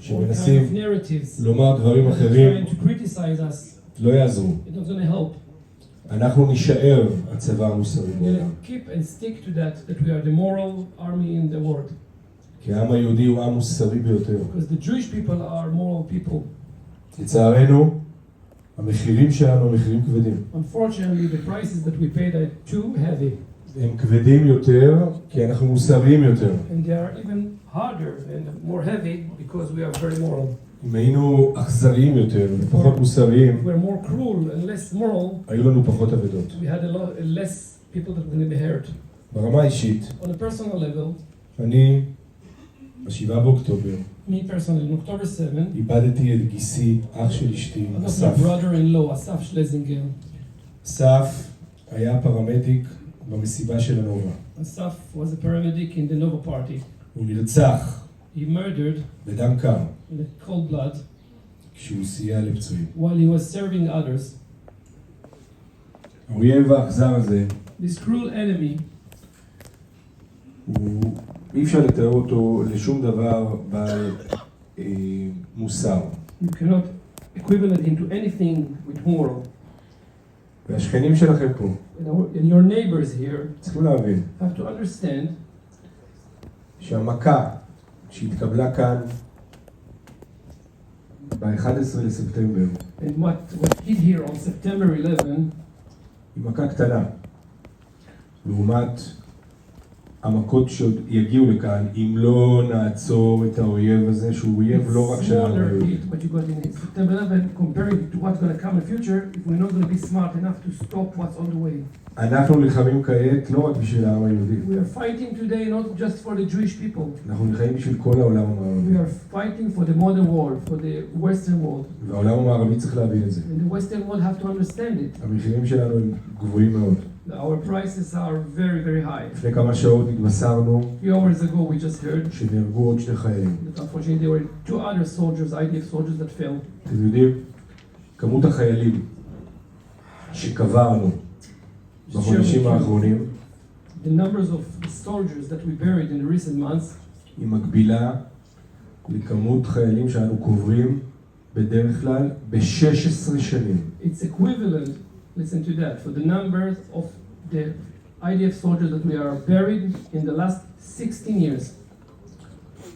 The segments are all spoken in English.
שמנסים לומר דברים אחרים לא יעזרו. אנחנו נשאר הצבא המוסרי בעולם. כי העם היהודי הוא העם מוסרי ביותר. לצערנו, המחירים שלנו הם מחירים כבדים. הם כבדים יותר כי אנחנו מוסריים יותר. אם היינו אכזריים יותר ופחות מוסריים, היו לנו פחות אבדות. ברמה האישית, אני ב7 באוקטובר איבדתי את גיסי, אח של אשתי, אסף. אסף היה פרמדיק במסיבה של הנובה. אסף was a paramedic in the Nova party. הוא נרצח He murdered בדם קר in cold blood כשהוא סייע לפצועים. while he was serving others. האויב האכזר הזה, This cruel enemy, אי אפשר לתאר אותו לשום דבר בעל מוסר. you cannot equivalent him to anything with moral. והשכנים שלכם פה, And your neighbors here צריכים להבין have to understand שהמכה שהתקבלה כאן ב-11 לספטמבר and what hit here on September 11 היא מכה קטנה לעומת המכות שעוד יגיעו לכאן אם לא נעצור את האויב הזה שהוא אויב לא רק שלנו. what you got in September 11 comparing to what's going to come in the future if we're not going to be smart enough to stop what's on the way. אנחנו נלחמים כעת לא רק בשביל העם היהודי. We are fighting today not just for the Jewish people. אנחנו נלחמים בשביל כל העולם המערבי. We are fighting for the modern world, for the Western world. והעולם המערבי צריך להבין את זה. And the Western world have to understand it. המחירים שלנו הם גבוהים מאוד. Our prices are very, very high. לפני כמה שעות התבשרנו A few hours ago we just heard שנהרגו עוד 2 חיילים. that unfortunately there were 2 other soldiers, IDF soldiers that fell. אתם יודעים, כמות החיילים שקברנו בחודשים האחרונים The numbers of the soldiers that we buried in the recent months היא מקבילה לכמות חיילים שאנו קוברים בדרך כלל ב-16 שנים. It's equivalent, listen to that, for the numbers of the IDF soldiers that we are buried in the last 16 years.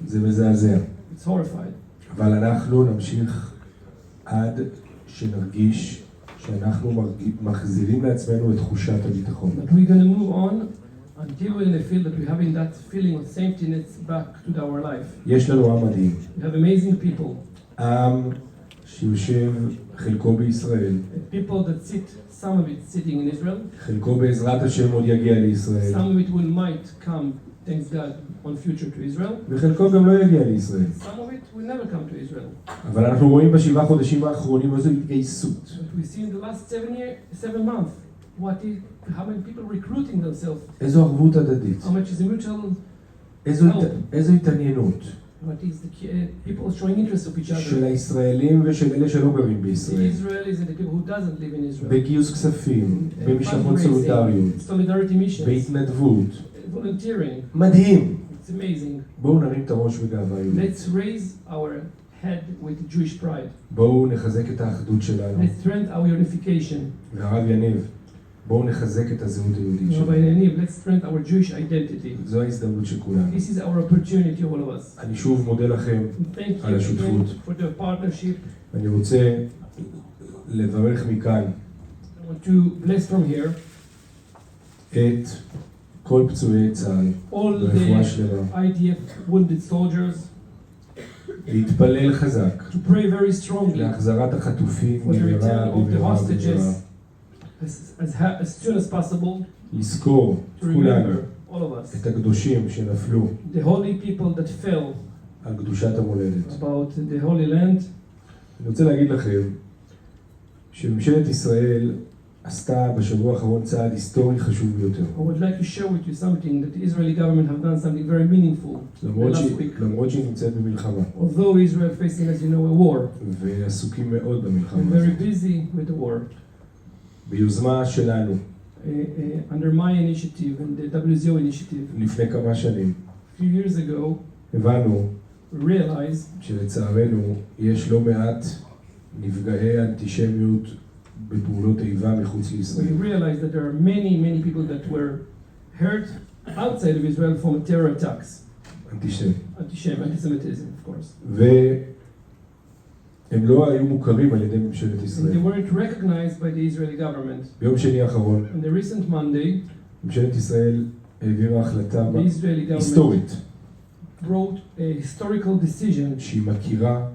זה מזעזע. It's horrified. אבל אנחנו נמשיך עד שנרגיש שאנחנו מחזירים לעצמנו את תחושת הביטחון. But we're going to move on until we're going to feel that we're having that feeling of safetyness back to our life. יש לנו עם מדהים. We have amazing people. עם שיושב חלקו בישראל. People that sit, some of it sitting in Israel. חלקו בעזרת השם עוד יגיע לישראל. Some of it might come, thanks God, on future to Israel. וחלקו גם לא יגיע לישראל. Some of it will never come to Israel. אבל אנחנו רואים ב7 חודשים האחרונים איזו התגייסות. But we see in the last 7 months, how many people recruiting themselves. איזו ערבות הדדית. How much is the mutual איזו התעניינות. What is the people showing interest of each other. של הישראלים ושל אלה שלא גרים בישראל. The Israelis and the people who doesn't live in Israel. בגיוס כספים, במשלחות סולידריות, בהתנדבות. Volunteering. מדהים. It's amazing. בואו נרים את הראש בגאווה יהודית. Let's raise our head with Jewish pride. בואו נחזק את האחדות שלנו. Let's strengthen our unification. והרב יניב, בואו נחזק את הזהות היהודית שלנו. Rabbi Yaniv, let's strengthen our Jewish identity. זו ההזדמנות של כולנו. This is our opportunity, all of us. אני שוב מודה לכם על השותפות. Thank you for the partnership. אני רוצה לברך מכאן I want to bless from here את כל פצועי צה"ל ברפואה שלמה. all the IDF wounded soldiers. להתפלל חזק To pray very strongly להחזרת החטופים for the במהרה return of the במהרה. hostages as soon as possible. לזכור To כולנו remember, all of us, את הקדושים שנפלו the holy people that fell על קדושת המולדת. about the Holy Land. אני רוצה להגיד לכם שממשלת ישראל עשתה בשבוע האחרון צעד היסטורי חשוב ביותר. I would like to share with you something that the Israeli government have done something very meaningful last week. למרות שהיא נמצאת במלחמה. Although Israel facing, as you know, a war, ועסוקים מאוד במלחמה and הזאת. very busy with the war. ביוזמה שלנו, Under my initiative and the WZO initiative, לפני כמה שנים, a few years ago, הבנו we realize שלצערנו יש לא מעט נפגעי אנטישמיות בפעולות איבה מחוץ we לישראל. realize that there are many people that were hurt outside of Israel from terror attacks, anti-Semitism, of course. והם לא היו מוכרים על ידי ממשלת And they ישראל. weren't recognized by the Israeli government. ביום שני האחרון, On the recent Monday, ממשלת ישראל העבירה החלטה the Israeli government היסטורית, wrote a historical decision שהיא מכירה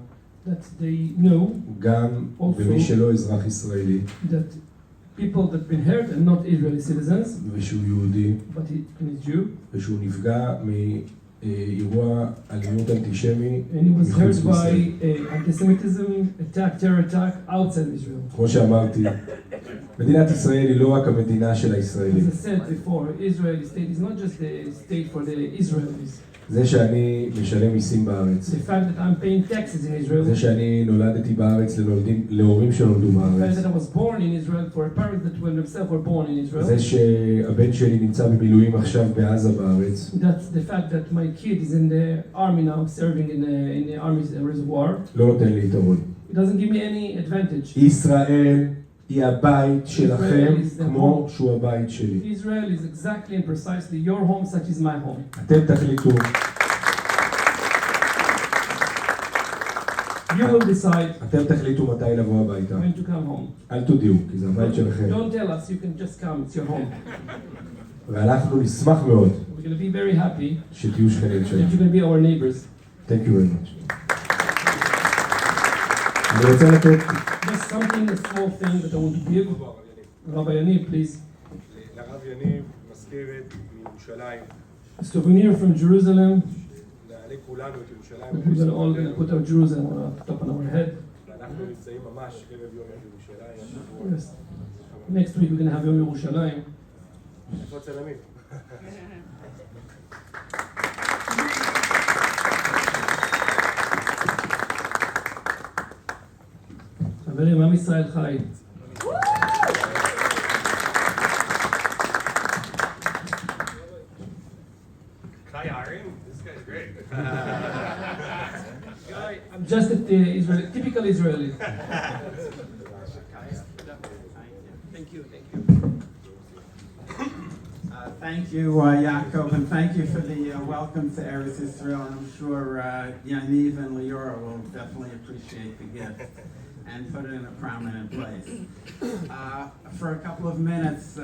that they know גם Also- במי שלא אזרח ישראלי, that people that been hurt and not Israeli citizens, ושהוא יהודי, but he is Jew, ושהוא נפגע מאירוע אלימות אנטישמי and he was מחוץ hurt by לישראל. anti-Semitism terror attack outside of Israel. כמו שאמרתי, מדינת ישראל היא לא רק המדינה של הישראלים. As I said before, Israeli state is not just the state for the Israelis. זה שאני משלם מיסים בארץ, The fact that I'm paying taxes in Israel, זה שאני נולדתי בארץ להורים שנולדו the fact בארץ, that I was born in Israel for parents that were themselves were born in Israel, זה שהבן שלי נמצא במילואים עכשיו בעזה בארץ, that's the fact that my kid is in the army now, serving in the army reservoir. לא נותן לי יתרון. It doesn't give me any advantage. ישראל היא הבית שלכם Israel is the כמו home. שהוא הבית שלי. Israel is exactly and precisely your home, such is my home. אתם תחליטו, You will decide אתם תחליטו מתי לבוא הביתה. when to come home. אל תודיעו, כי זה הבית שלכם. Don't tell us, you can just come, it's your home. ואנחנו נשמח מאוד We're going to be very happy שתהיו שכנים that שלנו. you're going to be our neighbors. Thank you very much. אני רוצה לתת Just something, a small thing that I want to give. Rabbi Yaniv, please. לרב יניב מזכרת מירושלים, A souvenir from Jerusalem. נעלה כולנו את ירושלים, We're going to all going to put our Jerusalem on top of our head. ואנחנו נמצאים ממש ערב יום ירושלים. Yes. Next week we're going to have Yom Yerushalayim. איפה הצלמים? חברים, עם ישראל חי. Kai hiring? This guy's great. I'm just at the Israeli, typical Israeli. Thank you. Thank you, Yaakov, and thank you for the welcome to Eretz Israel. I'm sure Yaniv and Leora will definitely appreciate the gift and put it in a prominent place. For a couple of minutes,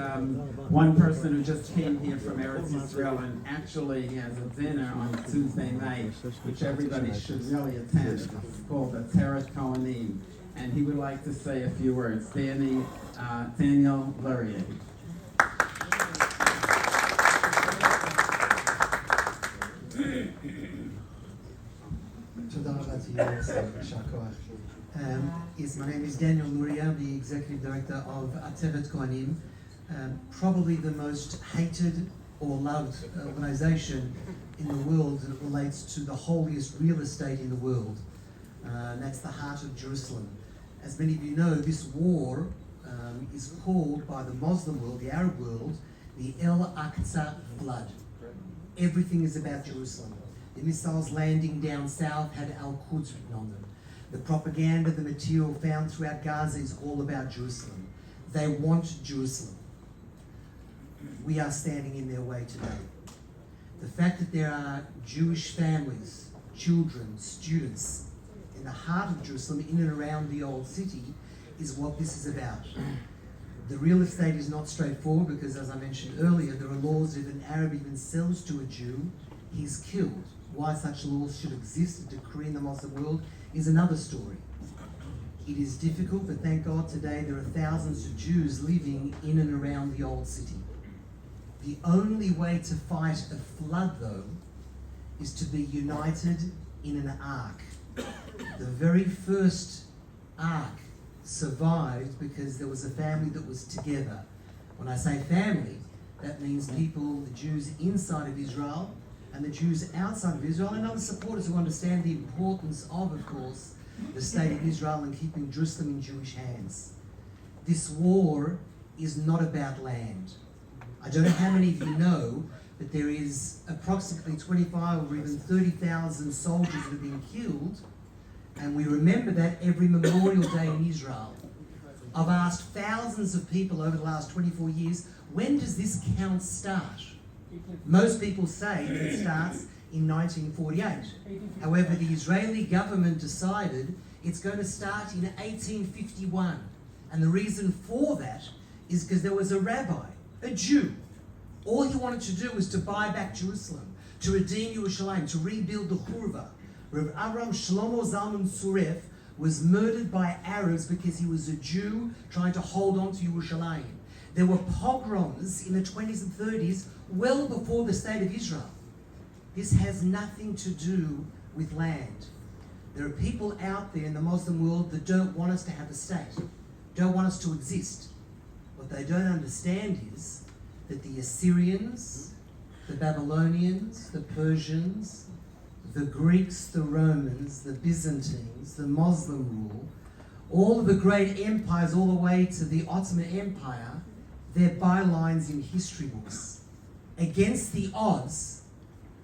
one person who just came here from Eretz Israel and actually he has a dinner on Tuesday night, which everybody should really attend. It's called the Teret Kohanim, and he would like to say a few words. Daniel Lurie. My name is Daniel Luria, the Executive Director of Ateret Kohanim, probably the most hated or loved organization in the world that relates to the holiest real estate in the world. And that's the heart of Jerusalem. As many of you know, this war is called by the Muslim world, the Arab world, the El Aqsa flood. Everything is about Jerusalem. The missiles landing down south had Al-Quds written on them. The propaganda, the material found throughout Gaza is all about Jerusalem. They want Jerusalem. We are standing in their way today. The fact that there are Jewish families, children, students in the heart of Jerusalem, in and around the old city, is what this is about. The real estate is not straightforward because, as I mentioned earlier, there are laws that if an Arab even sells to a Jew, he's killed. Why such laws should exist, a decree in the Muslim world, is another story. It is difficult, but thank God today there are thousands of Jews living in and around the old city. The only way to fight a flood, though, is to be united in an ark. The very first ark survived because there was a family that was together. When I say family, that means people, the Jews inside of Israel and the Jews outside of Israel, and other supporters who understand the importance of course, the state of Israel and keeping Jerusalem in Jewish hands. This war is not about land. I don't know how many of you know, that there is approximately 25 or even 30,000 soldiers that have been killed, and we remember that every Memorial Day in Israel. I've asked thousands of people over the last 24 years, when does this count start? Most people say that it starts in 1948. However, the Israeli government decided it's going to start in 1851. And the reason for that is because there was a rabbi, a Jew. All he wanted to do was to buy back Jerusalem, to redeem Yerushalayim, to rebuild the Churva. Rav Avram Shlomo Zalman Suref was murdered by Arabs because he was a Jew trying to hold on to Yerushalayim. There were pogroms in the 20s and 30s, well before the state of Israel. This has nothing to do with land. There are people out there in the Muslim world that don't want us to have a state, don't want us to exist. What they don't understand is that the Assyrians, the Babylonians, the Persians, the Greeks, the Romans, the Byzantines, the Muslim rule, all of the great empires all the way to the Ottoman Empire, they're bylines in history books. Against the odds,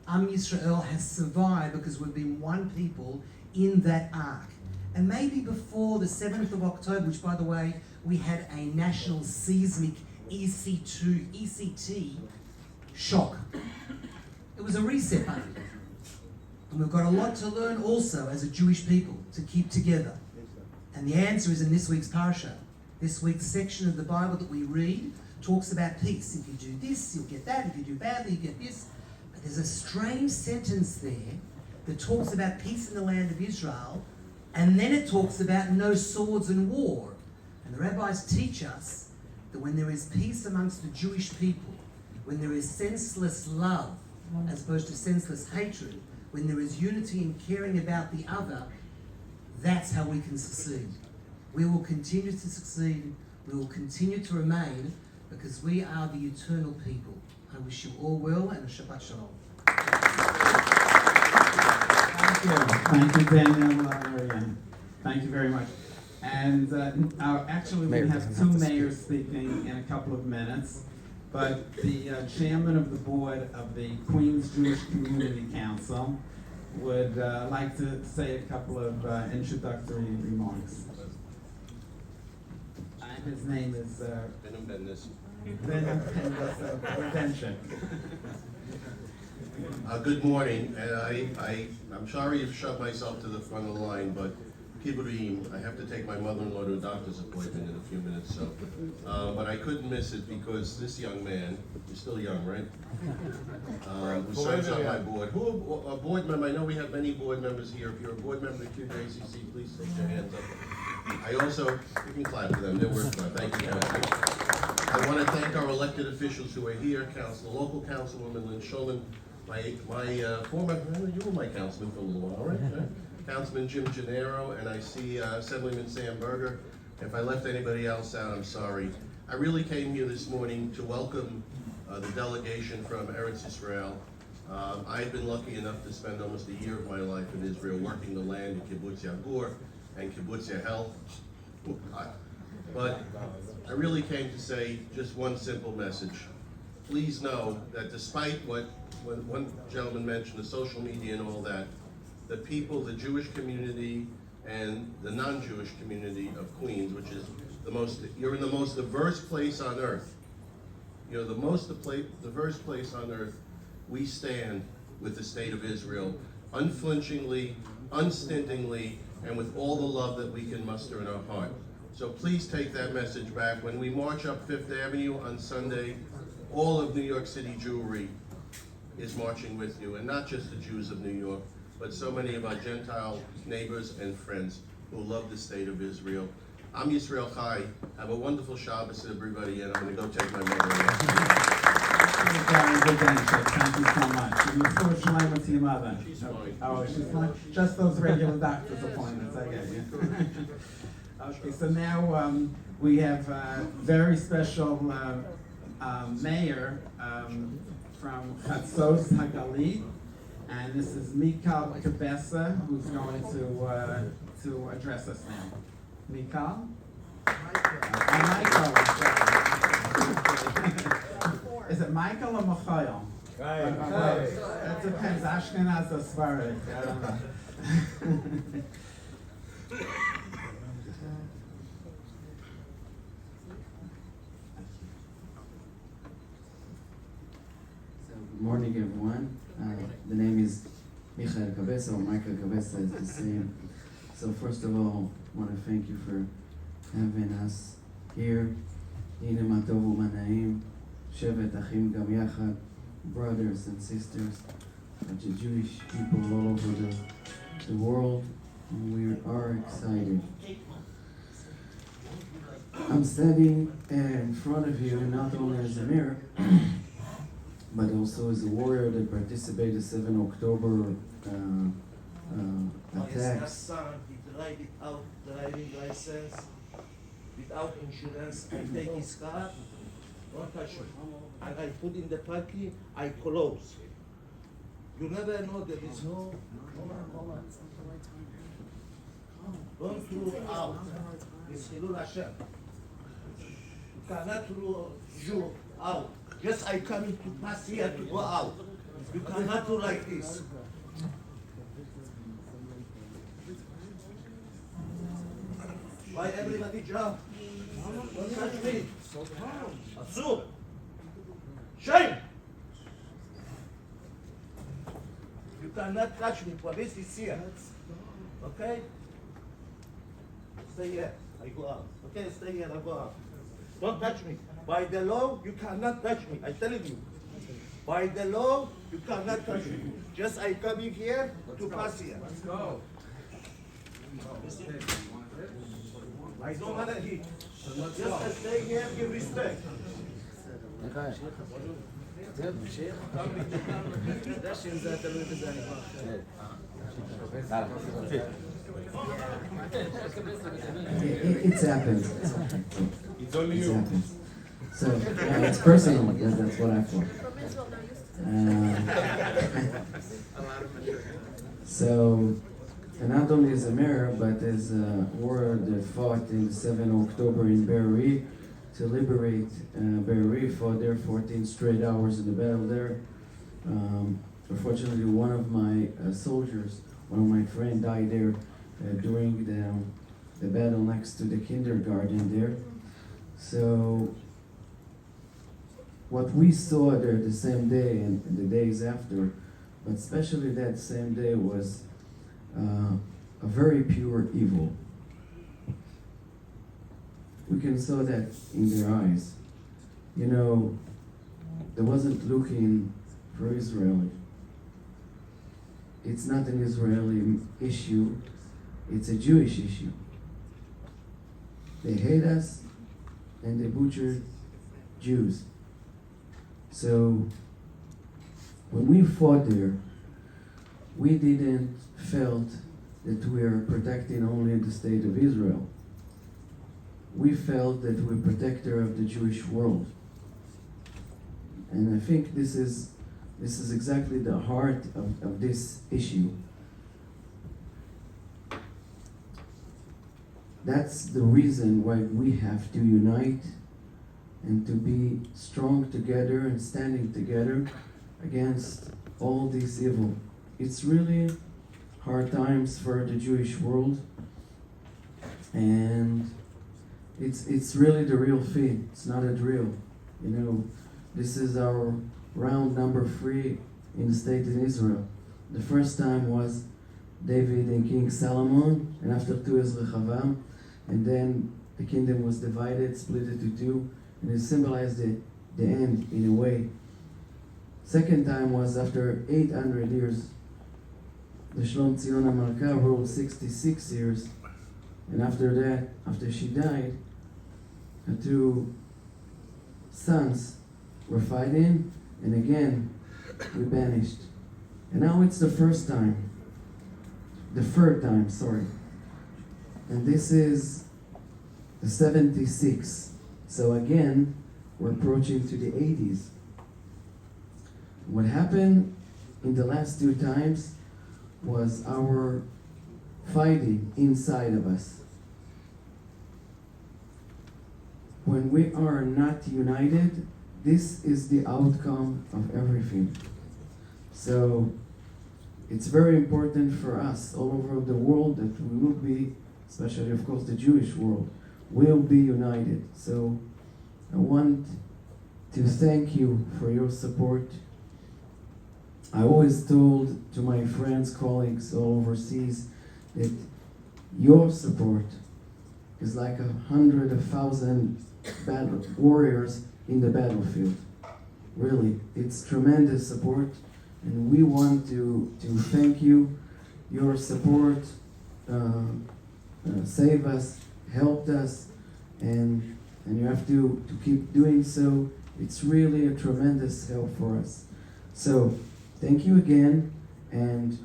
Yisrael has survived because we've been one people in that ark. And maybe before the 7th of October, which by the way, we had a national seismic ECT shock. It was a reset button. And we've got a lot to learn also as a Jewish people to keep together. And the answer is in this week's parasha. This week's section of the Bible that we read talks about peace. If you do this, you'll get that. If you do badly, you get this. But there's a strange sentence there that talks about peace in the land of Israel, and then it talks about no swords and war. And the rabbis teach us that when there is peace amongst the Jewish people, when there is senseless love as opposed to senseless hatred, when there is unity and caring about the other, that's how we can succeed. We will continue to succeed. We will continue to remain because we are the eternal people. I wish you all well and a Shabbat Shalom. Thank you. Thank you, Daniel Marian. Thank you very much. And actually, we have two mayors speaking in a couple of minutes. But the chairman of the board of the Queens Jewish Community Council would like to say a couple of introductory remarks. And his name is Benim Bendis. Benchen. Good morning, and I'm sorry to shove myself to the front of the line, but Kibburim, I have to take my mother-in-law to a doctor's appointment in a few minutes, so. But I couldn't miss it because this young man, you're still young, right? Who serves on my board. Who, a board member, I know we have many board members here. If you're a board member of QJCC, please put your hands up. I also, you can clap for them, they're worth it. Thank you, Council. I want to thank our elected officials who are here, local Councilwoman Lynn Shulman, my former, you were my councilman for a little while, right? Councilman Jim Gennaro, and I see Assemblyman Sam Berger. If I left anybody else out, I'm sorry. I really came here this morning to welcome the delegation from Eretz Israel. I've been lucky enough to spend almost a year of my life in Israel working the land in Kibbutz Yagur and Kibbutz Yahel. But I really came to say just one simple message. Please know that despite what one gentleman mentioned, the social media and all that, the people, the Jewish community and the non-Jewish community of Queens, which is you're in the most diverse place on earth. You're the most diverse place on earth. We stand with the state of Israel, unflinchingly, unstintingly, and with all the love that we can muster in our heart. So please take that message back. When we march up Fifth Avenue on Sunday, all of New York City Jewry is marching with you, and not just the Jews of New York, but so many of our Gentile neighbors and friends who love the state of Israel. I'm Yisrael Chai. Have a wonderful Shabbos, everybody, and I'm going to go take my mother Thank you so much. And you're still shalom with your mother. She's fine. Oh, she's fine. Just those regular doctor's appointments, I get you. Okay, so now we have a very special mayor from Chatzos HaGalit, and this is Mikal Kabesa, who's going to address us now. Mikal? Michael. Is it Michael or Michael? That depends, Ashkenaz or Sfarad, I don't know. So, good morning, everyone. The name is Michael Cabeza, or Michael Cabeza is the same. So, first of all, I want to thank you for having us here. הנה מה טוב ומה נעים, שבט אחים גם יחד, brothers and sisters, the Jewish people all over the world, and we are excited. I'm standing in front of you not only as a mayor, but also as a warrior that participated in 7 October My attacks. son, he tried it out driving license without insurance. I take his car, don't touch it. And I put in the parking, I close. You never know there is no. Don't throw out. It's Hilul Hashem. You cannot throw you out. Just I coming to pass here to go out. You cannot do like this. Why everybody jump? Don't touch me. Asur. Shame. You cannot touch me. Police is here. Okay? Stay here. I go out. Okay, stay here. I go out. Don't touch me. By the law, you cannot touch me. I'm telling you. By the law, you cannot touch me. Just I coming here to pass here. Let's go. I don't want to hit. Just stay here, give respect. It's happened. It's only It you. happens. So, it's personal, that's what I thought. So, and not only as a mayor, but as a warrior that fought in 7 October in Be'eri to liberate Be'eri, fought there 14 straight hours in the battle there. Unfortunately, one of my soldiers, one of my friends died there during the battle next to the kindergarten there. So, what we saw there the same day and the days after, but especially that same day, was a very pure evil. We can saw that in their eyes. You know, they wasn't looking for Israel. It's not an Israeli issue, it's a Jewish issue. They hate us and they butchered Jews. So when we fought there, we didn't felt that we are protecting only the state of Israel. We felt that we're protector of the Jewish world. And I think this is exactly the heart of this issue. That's the reason why we have to unite and to be strong together and standing together against all this evil. It's really hard times for the Jewish world, and it's really the real thing. It's not a drill. You know, this is our round number 3 in the state in Israel. The first time was David and King Solomon, and after 2 is Rechavam, and then the kingdom was divided, split into 2, and it symbolized the end in a way. Second time was after 800 years. The Shlom Tzion HaMalka ruled 66 years, and after that, after she died, her 2 sons were fighting, and again, we banished. And now it's the third time, sorry. And this is the 76. So again, we're approaching to the 80s. What happened in the last 2 times was our fighting inside of us. When we are not united, this is the outcome of everything. So it's very important for us all over the world that we will be, especially of course the Jewish world, will be united. So I want to thank you for your support. I always told to my friends, colleagues all overseas that your support is like 100,000 battle warriors in the battlefield. Really, it's tremendous support, and we want to thank you. Your support saved us, helped us, and you have to keep doing so. It's really a tremendous help for us. So, thank you again, and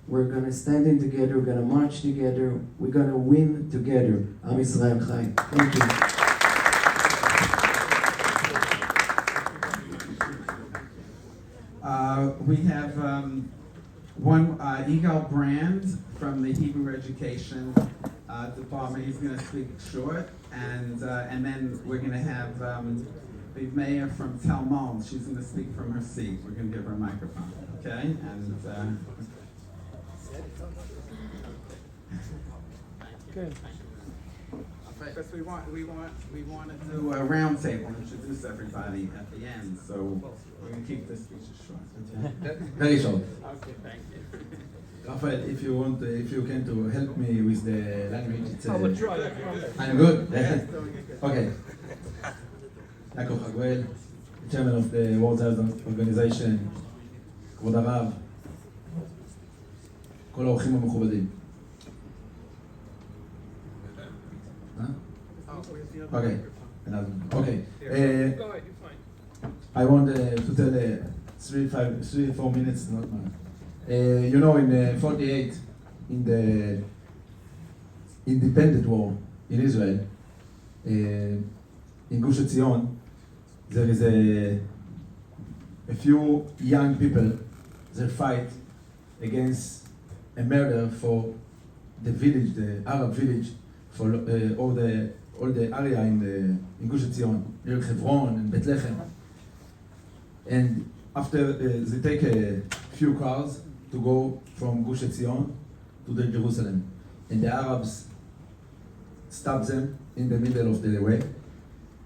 we're gonna stand in together, we're gonna march together, we're gonna win together. Am Yisrael Chai. Thank you. We have one Yigal Brand from the Hebrew Education Department. He's going to speak short, and then we're going to have Viv Meir from Talmud. She's going to speak from her seat. We're going to give her a microphone, okay? And Okay. because we want to do a round table, introduce everybody at the end. So we're going to keep this speech short. Very short. Okay, thank you. Raphael, if you can to help me with the language, it's, I will try. I'm good. Okay. Yaakov Hagwell, chairman of the World Health Organization, כבוד הרב, כל האורחים המכובדים. Okay. Okay. Go ahead, you're fine. I want to tell 3-4 minutes, not more. You know, in 48, in the independent war in Israel, in Gush Etzion, there is a few young people that fight against a murder for the village, the Arab village, for all the area in Gush Etzion, near Hebron and Bethlehem. And after they take a few cars to go from Gush Etzion to the Jerusalem, and the Arabs stop them in the middle of the way,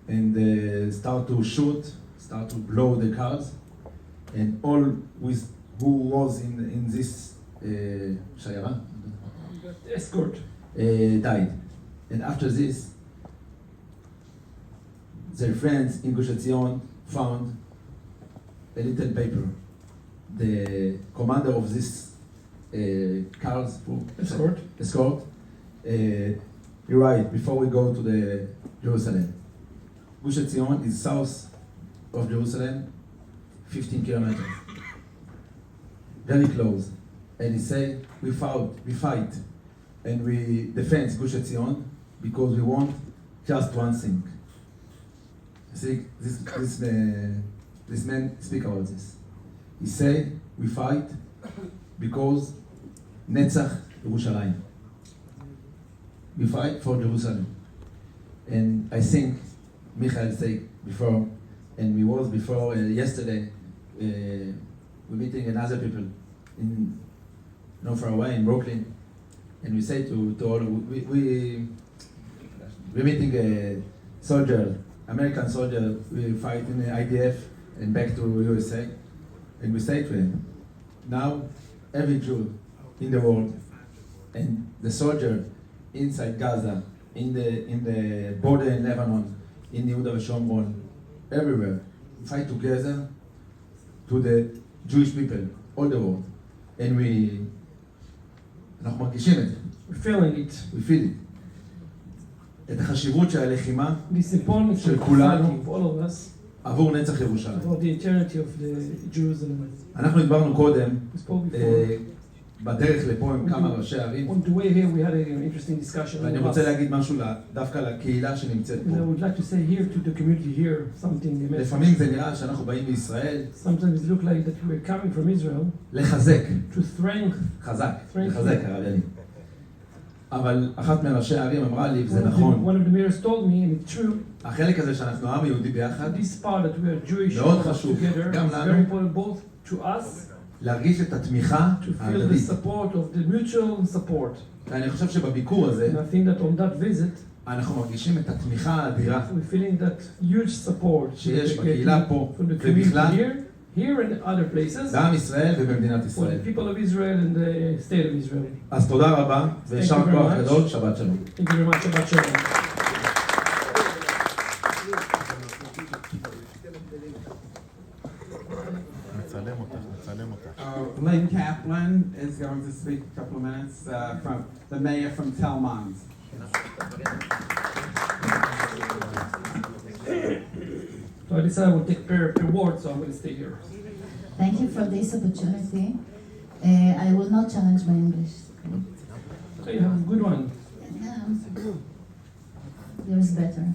and start to shoot, start to blow the cars, and all with who was in this shayara Escort. died. And after this, their friends in Gush Etzion found a little paper. The commander of this cars escort, he write before we go to the Jerusalem. Gush Etzion is south of Jerusalem, 15 kilometers, very close. And he say, we fight, and we defend Gush Etzion because we want just one thing. See, this man speak about this. He say, we fight because Netzach Yerushalayim. We fight for Jerusalem. And I think Michael said before, and we was before yesterday, we're meeting another people in not far away in Brooklyn, and we say to all, we're meeting a soldier, American soldier, we fight in the IDF and back to USA, and we say to him, now every Jew in the world and the soldier inside Gaza, in the border in Lebanon, in Yehuda v'Shomron, everywhere, fight together to the Jewish people, all the world, and אנחנו מרגישים את זה. We're feeling it. We feel it. את החשיבות של הלחימה This importance של of כולנו fighting, all of us, עבור נצח ירושלים. for the eternity of the Jerusalem. אנחנו דיברנו קודם, We spoke before. בדרך לפה עם כמה ראשי ערים, On the way here, we had an interesting discussion. ואני רוצה להגיד משהו דווקא לקהילה שנמצאת And I פה. would like to say here to the community here something. a לפעמים message. זה נראה שאנחנו באים מישראל Sometimes it look like that we're coming from Israel לחזק, to strengthen. חזק, Strength. לחזק הרב יניב. אבל אחת מראשי הערים אמרה לי, וזה One נכון, of the mayors told me, and it's true, החלק הזה שאנחנו עם יהודי ביחד, this part that we are Jewish מאוד all חשוב, together גם is לנו. very important both to us, להרגיש את התמיכה to feel the ההדדית. support of the mutual support. ואני חושב שבביקור הזה, And I think that on that visit, אנחנו מרגישים את התמיכה האדירה we're feeling that huge support שיש that we're בקהילה getting פה from the community ובכלל, here and other places, בעם ישראל ובמדינת for ישראל. the people of Israel and the state of Israel. אז תודה רבה, ויישר Thank you very כוח much. גדול, שבת שלום. Thank you very much. Shabbat shalom. Lynn Kaplan is going to speak a couple of minutes from the mayor from Tel Mons. So I decided I would take per word, so I'm going to stay here. Thank you for this opportunity. I will not challenge my English. Okay, you have a good one. Yours better.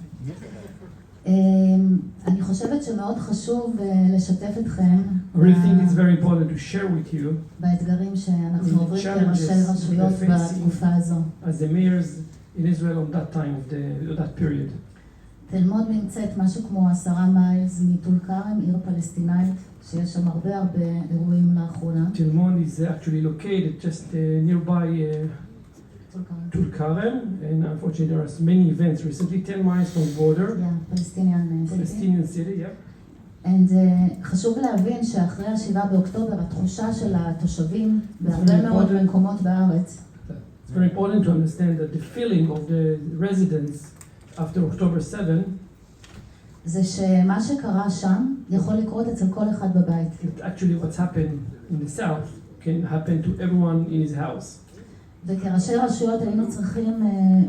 אני חושבת שמאוד חשוב לשתף אתכם I really think it's very important to share with you, באתגרים שאנחנו עוברים כראשי רשויות בתקופה הזו. as the mayors in Israel on that time of that period. תל מונד נמצאת משהו כמו 10 מיילס מטול כרם, עיר פלסטינאית, שיש שם הרבה אירועים לאחרונה. Tilmon is actually located just nearby טול כרם. Tulkarem, and unfortunately there are many events recently, 10 miles from the border, פלסטיניאן סיטי. Palestinian city, yeah. חשוב להבין שאחרי ה7 באוקטובר התחושה של התושבים בהרבה מאוד מקומות בארץ It's very important to understand that the feeling of the residents after October 7, זה שמה שקרה שם יכול לקרות אצל כל אחד בבית. that actually what's happened in the south can happen to everyone in his house. וכראשי רשויות היינו צריכים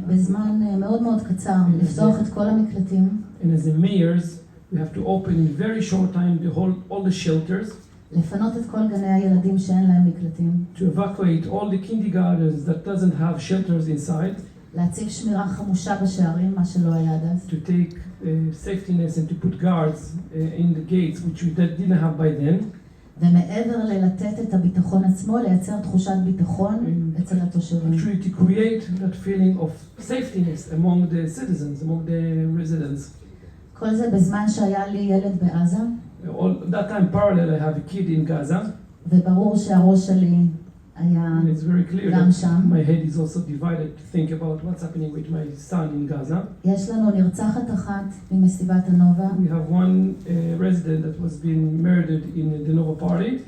בזמן מאוד מאוד קצר לפתוח את כל המקלטים. And as the mayors, we have to open in very short time all the shelters, לפנות את כל גני הילדים שאין להם מקלטים. to evacuate all the kindergartens that doesn't have shelters inside, להציב שמירה חמושה בשערים, מה שלא היה עד אז. to take safety nets and to put guards in the gates, which we didn't have by then. ומעבר ללתת את הביטחון עצמו, לייצר תחושת ביטחון אצל התושבים. Actually, to create that feeling of safetyness among the citizens, among the residents. כל זה בזמן שהיה לי ילד בעזה, That time parallel, I have a kid in Gaza, וברור שהראש שלי היה and it's very clear גם that שם. my head is also divided to think about what's happening with my son in Gaza. יש לנו נרצחת אחת ממסיבת הנובה, We have one resident that was being murdered in the Nova party,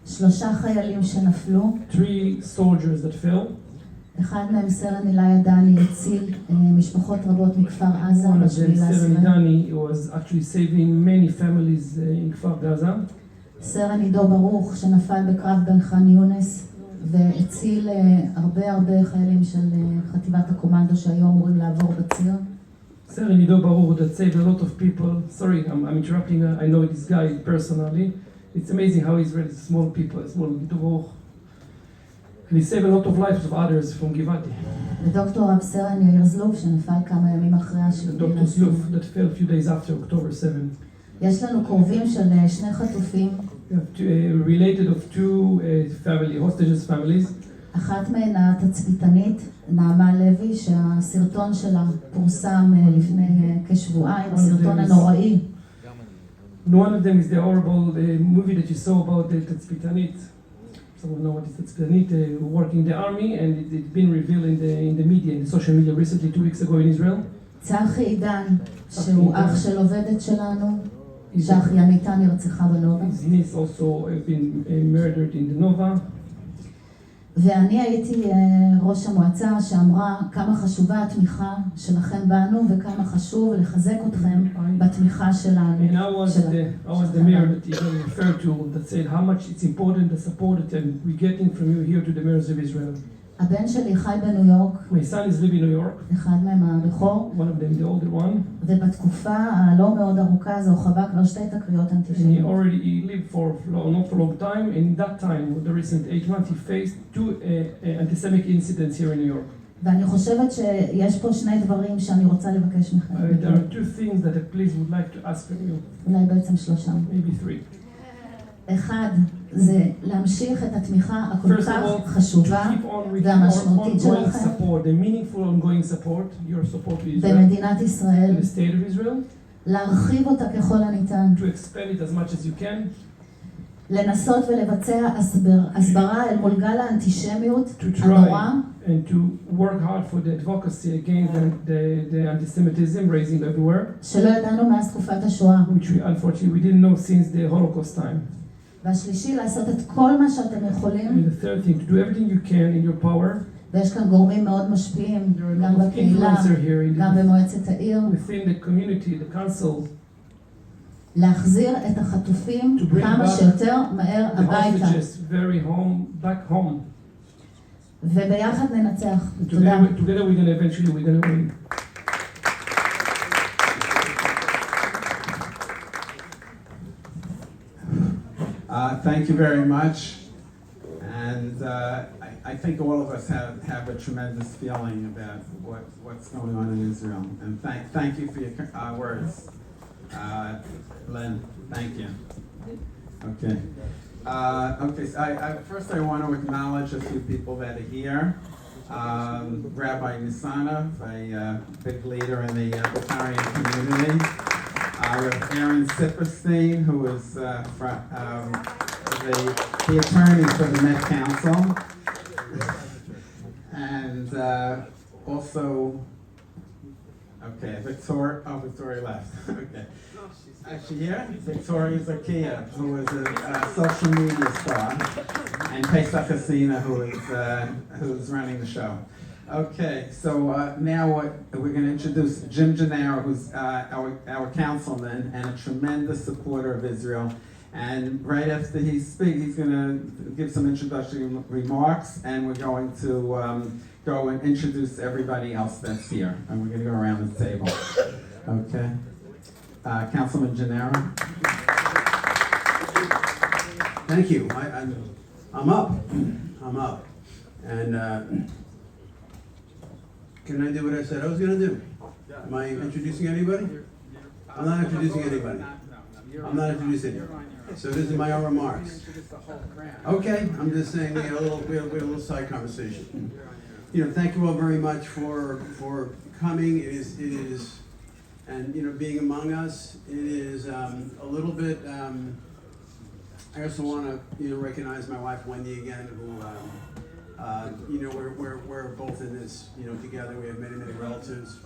3 חיילים שנפלו, 3 soldiers that fell. אחד מהם סרן אילי דני הציל משפחות רבות מכפר עזה One of them, בשביל Seren לעשרה. Idani, was actually saving many families in Kfar Gaza. סרן עידו ברוך שנפל בקרב בין חאן יונס והציל הרבה חיילים של חטיבת הקומנדו שהיו אמורים לעבור בציר. Seren Ido Baruch that saved a lot of people. Sorry, I'm interrupting. I know this guy personally. It's amazing how Israel is small people, small Ido Baruch. And he saved a lot of lives of others from Givati. ודוקטור רב סרן יאיר זלוף שנפל כמה ימים אחרי And Dr. ה-7. Zluf that fell a few days after October 7. יש לנו קרובים של 2 חטופים, We have related of 2 hostages families. אחת מהן התצפיתנית נעמה לוי שהסרטון שלה פורסם לפני כשבועיים, הסרטון הנוראי. And one of them is the horrible movie that you saw about the Tetzpitanit. Someone know what is Tetzpitanit, working in the army, and it's been revealed in the media, in the social media recently, 2 weeks ago in Israel. צחי עידן, שהוא אח של עובדת שלנו, שאחייניתה נרצחה בנובה. His niece also been murdered in the Nova. ואני הייתי ראש המועצה שאמרה כמה חשובה התמיכה שלכם בנו וכמה חשוב לחזק אתכם בתמיכה שלנו. And I was the mayor that you referred to that said how much it's important the support that we're getting from you here to the mayors of Israel. הבן שלי חי בניו יורק, My son is living in New York, אחד מהם הבכור, one of them the older one, ובתקופה הלא מאוד ארוכה הזו הוא חווה כבר 2 תקריות and אנטישמיות. he lived not for a long time. In that time, with the recent 8 months, he faced 2 anti-Semitic incidents here in New York. ואני חושבת שיש פה 2 דברים שאני רוצה לבקש מכם. There are 2 things that I please would like to ask from you, אולי בעצם 3. maybe 3. אחד, זה להמשיך את התמיכה הכל First of כך all, to חשובה keep on והמשמעותית ongoing שלכם support, the meaningful ongoing support, your support to Israel, במדינת ישראל, in the state of Israel, להרחיב אותה ככל הניתן, to expand it as much as you can, לנסות ולבצע הסברה אל מול גל האנטישמיות to הנורא, try and to work hard for the advocacy against the anti-Semitism raising everywhere, שלא ידענו מאז תקופת השואה. which unfortunately we didn't know since the Holocaust time. והשלישי, לעשות את כל מה שאתם And יכולים, the third thing, to do everything you can in your power. ויש כאן גורמים מאוד משפיעים, There are a גם lot of בקהילה, influencers here in גם במועצת העיר, within the community, the council, להחזיר את החטופים To bring כמה back שיותר מהר the הביתה. hostages back home. וביחד ננצח. And תודה. together we're gonna win. Thank you very much. And I think all of us have a tremendous feeling about what's going on in Israel. And thank you for your words. Len, thank you. Okay. First I want to acknowledge a few people that are here. Rabbi Nisanov, a big leader in the Bulgarian community. Aaron Sipperstein, who is the attorney for the Met Council. And also, okay, Victoria left. Okay. Actually, yeah, Victoria Zakia, who is a social media star, and Pesach Hasina, who's running the show. Okay, so now we're going to introduce Jim Gennaro, who's our councilman and a tremendous supporter of Israel. And right after he speaks, he's going to give some introductory remarks, and we're going to go and introduce everybody else that's here. And we're going to go around the table. Okay. Councilman Gennaro. Thank you. I'm up. I'm up. And can I do what I said I was going to do? Am I introducing anybody? I'm not introducing anybody. I'm not introducing you. So this is my own remarks. Okay, I'm just saying we had a little side conversation. Thank you all very much for coming. It is, and being among us. It is a little bit. I also want to recognize my wife Wendy again, who we're both in this together. We have many relatives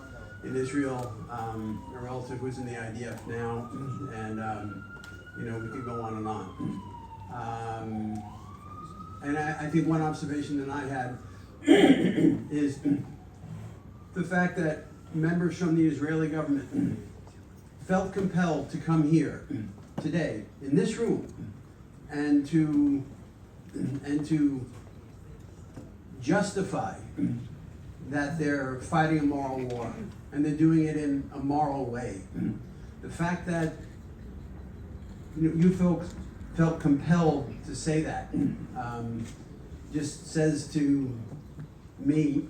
in Israel. A relative who's in the IDF now, and we could go on and on. And I think one observation that I had is the fact that members from the Israeli government felt compelled to come here today in this room and to justify that they're fighting a moral war and they're doing it in a moral way. The fact that you folks felt compelled to say that just says to me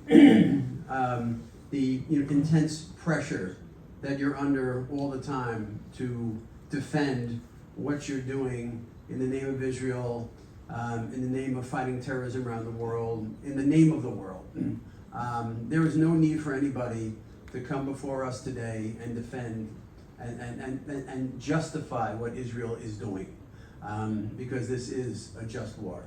the intense pressure that you're under all the time to defend what you're doing in the name of Israel, in the name of fighting terrorism around the world, in the name of the world. There is no need for anybody to come before us today and defend and justify what Israel is doing, because this is a just war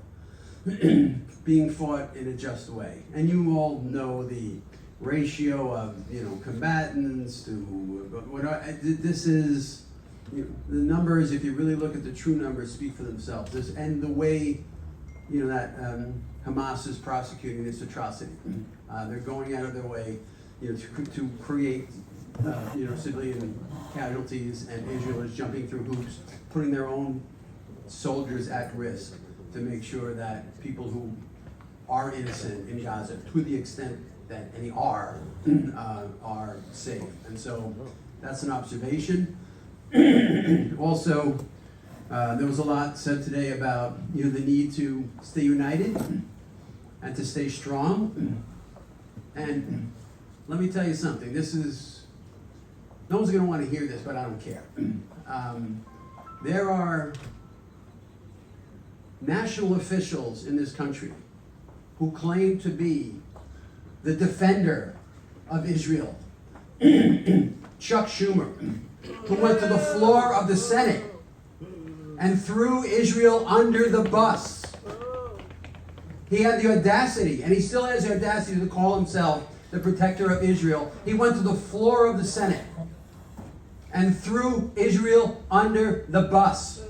being fought in a just way. And you all know the ratio of combatants to this is the numbers. If you really look at the true numbers, speak for themselves. And the way that Hamas is prosecuting this atrocity, they're going out of their way to create civilian casualties, and Israel is jumping through hoops, putting their own soldiers at risk to make sure that people who are innocent in Gaza, to the extent that any are safe. And so that's an observation. Also, there was a lot said today about the need to stay united and to stay strong. And let me tell you something. No one's going to want to hear this, but I don't care. There are national officials in this country who claim to be the defender of Israel. Chuck Schumer, who went to the floor of the Senate and threw Israel under the bus. He had the audacity, and he still has the audacity to call himself the protector of Israel. He went to the floor of the Senate and threw Israel under the bus.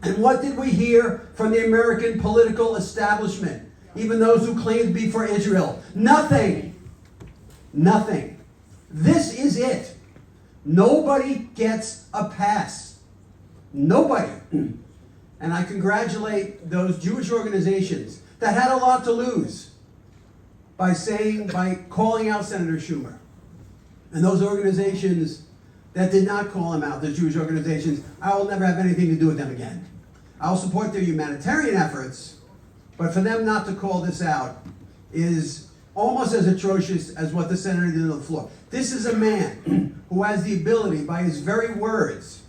And what did we hear from the American political establishment, even those who claim to be for Israel? Nothing. Nothing. This is it. Nobody gets a pass. Nobody. And I congratulate those Jewish organizations that had a lot to lose by calling out Senator Schumer. And those organizations that did not call him out, the Jewish organizations, I will never have anything to do with them again. I'll support their humanitarian efforts, but for them not to call this out is almost as atrocious as what the senator did on the floor. This is a man who has the ability, by his very words,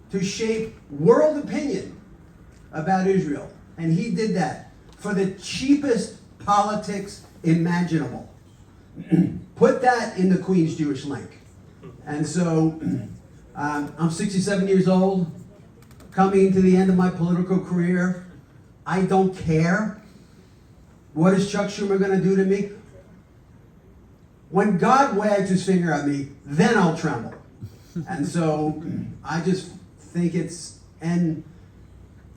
to shape world opinion about Israel. And he did that for the cheapest politics imaginable. Put that in the Queen's Jewish Link. And so, I'm 67 years old, coming to the end of my political career. I don't care. What is Chuck Schumer going to do to me? When God wags his finger at me, then I'll tremble. And so, I just think it's, and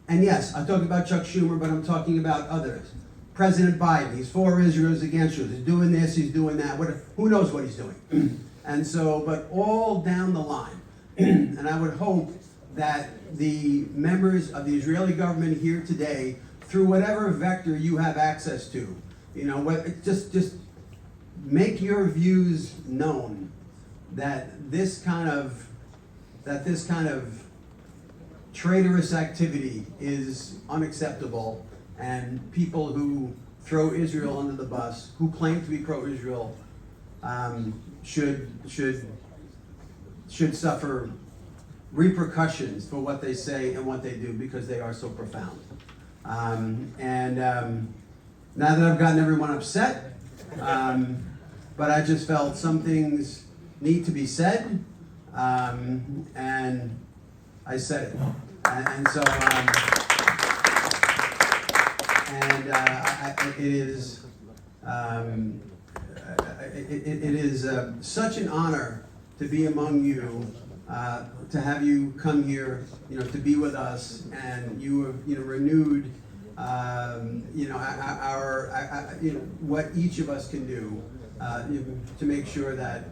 yes, I'm talking about Chuck Schumer, but I'm talking about others. President Biden, he's for Israel, he's against Israel. He's doing this, he's doing that. Who knows what he's doing? And so, but all down the line. And I would hope that the members of the Israeli government here today, through whatever vector you have access to, just make your views known that this kind of traitorous activity is unacceptable, and people who throw Israel under the bus, who claim to be pro-Israel, should suffer repercussions for what they say and what they do, because they are so profound. Now that I've gotten everyone upset, but I just felt some things need to be said, and I said it. And so, it is such an honor to be among you, to have you come here, to be with us, and you have, renewed, what each of us can do to make sure that,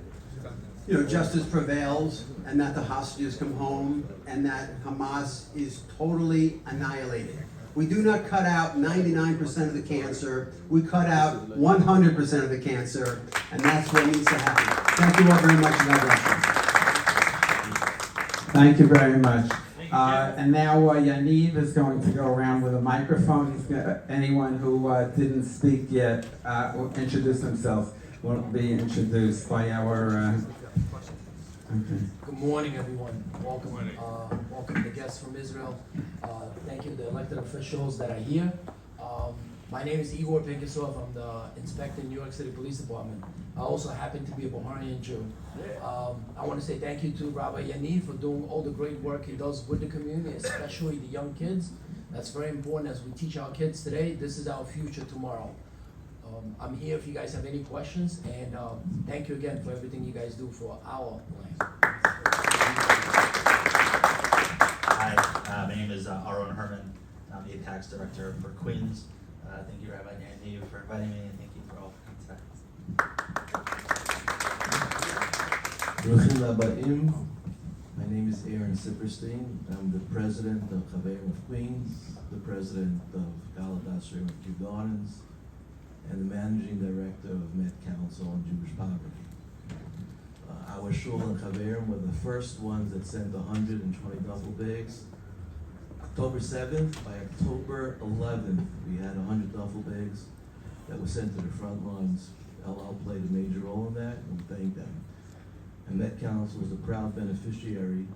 justice prevails, and that the hostages come home, and that Hamas is totally annihilated. We do not cut out 99% of the cancer. We cut out 100% of the cancer, and that's what needs to happen. Thank you all very much, and God bless you. Thank you very much. And now Yaniv is going to go around with a microphone. Anyone who didn't speak yet will introduce themselves. Will be introduced by our... Okay. Good morning, everyone. Welcome. Welcome the guests from Israel. Thank you, the elected officials that are here. My name is Igor Pinkasov. I'm the inspector in New York City Police Department. I also happen to be a Boharian Jew. I want to say thank you to Rabbi Yaniv for doing all the great work he does with the community, especially the young kids. That's very important as we teach our kids today. This is our future tomorrow. I'm here if you guys have any questions, and thank you again for everything you guys do for our land. Hi, my name is Aaron Herman. I'm the tax director for Queens. Thank you, Rabbi Yaniv, for inviting me, and thank you for all coming today. My name is Aaron Sipperstein. I'm the president of Chaverim of Queens, the president of Galadas of Kew Gardens, and the managing director of Met Council on Jewish Poverty. Our shul and Chaverim were the first ones that sent 120 duffel bags. October 7th, by October 11th, we had 100 duffel bags that were sent to the front lines. El played a major role in that, and we thank them. And Met Council is a proud beneficiary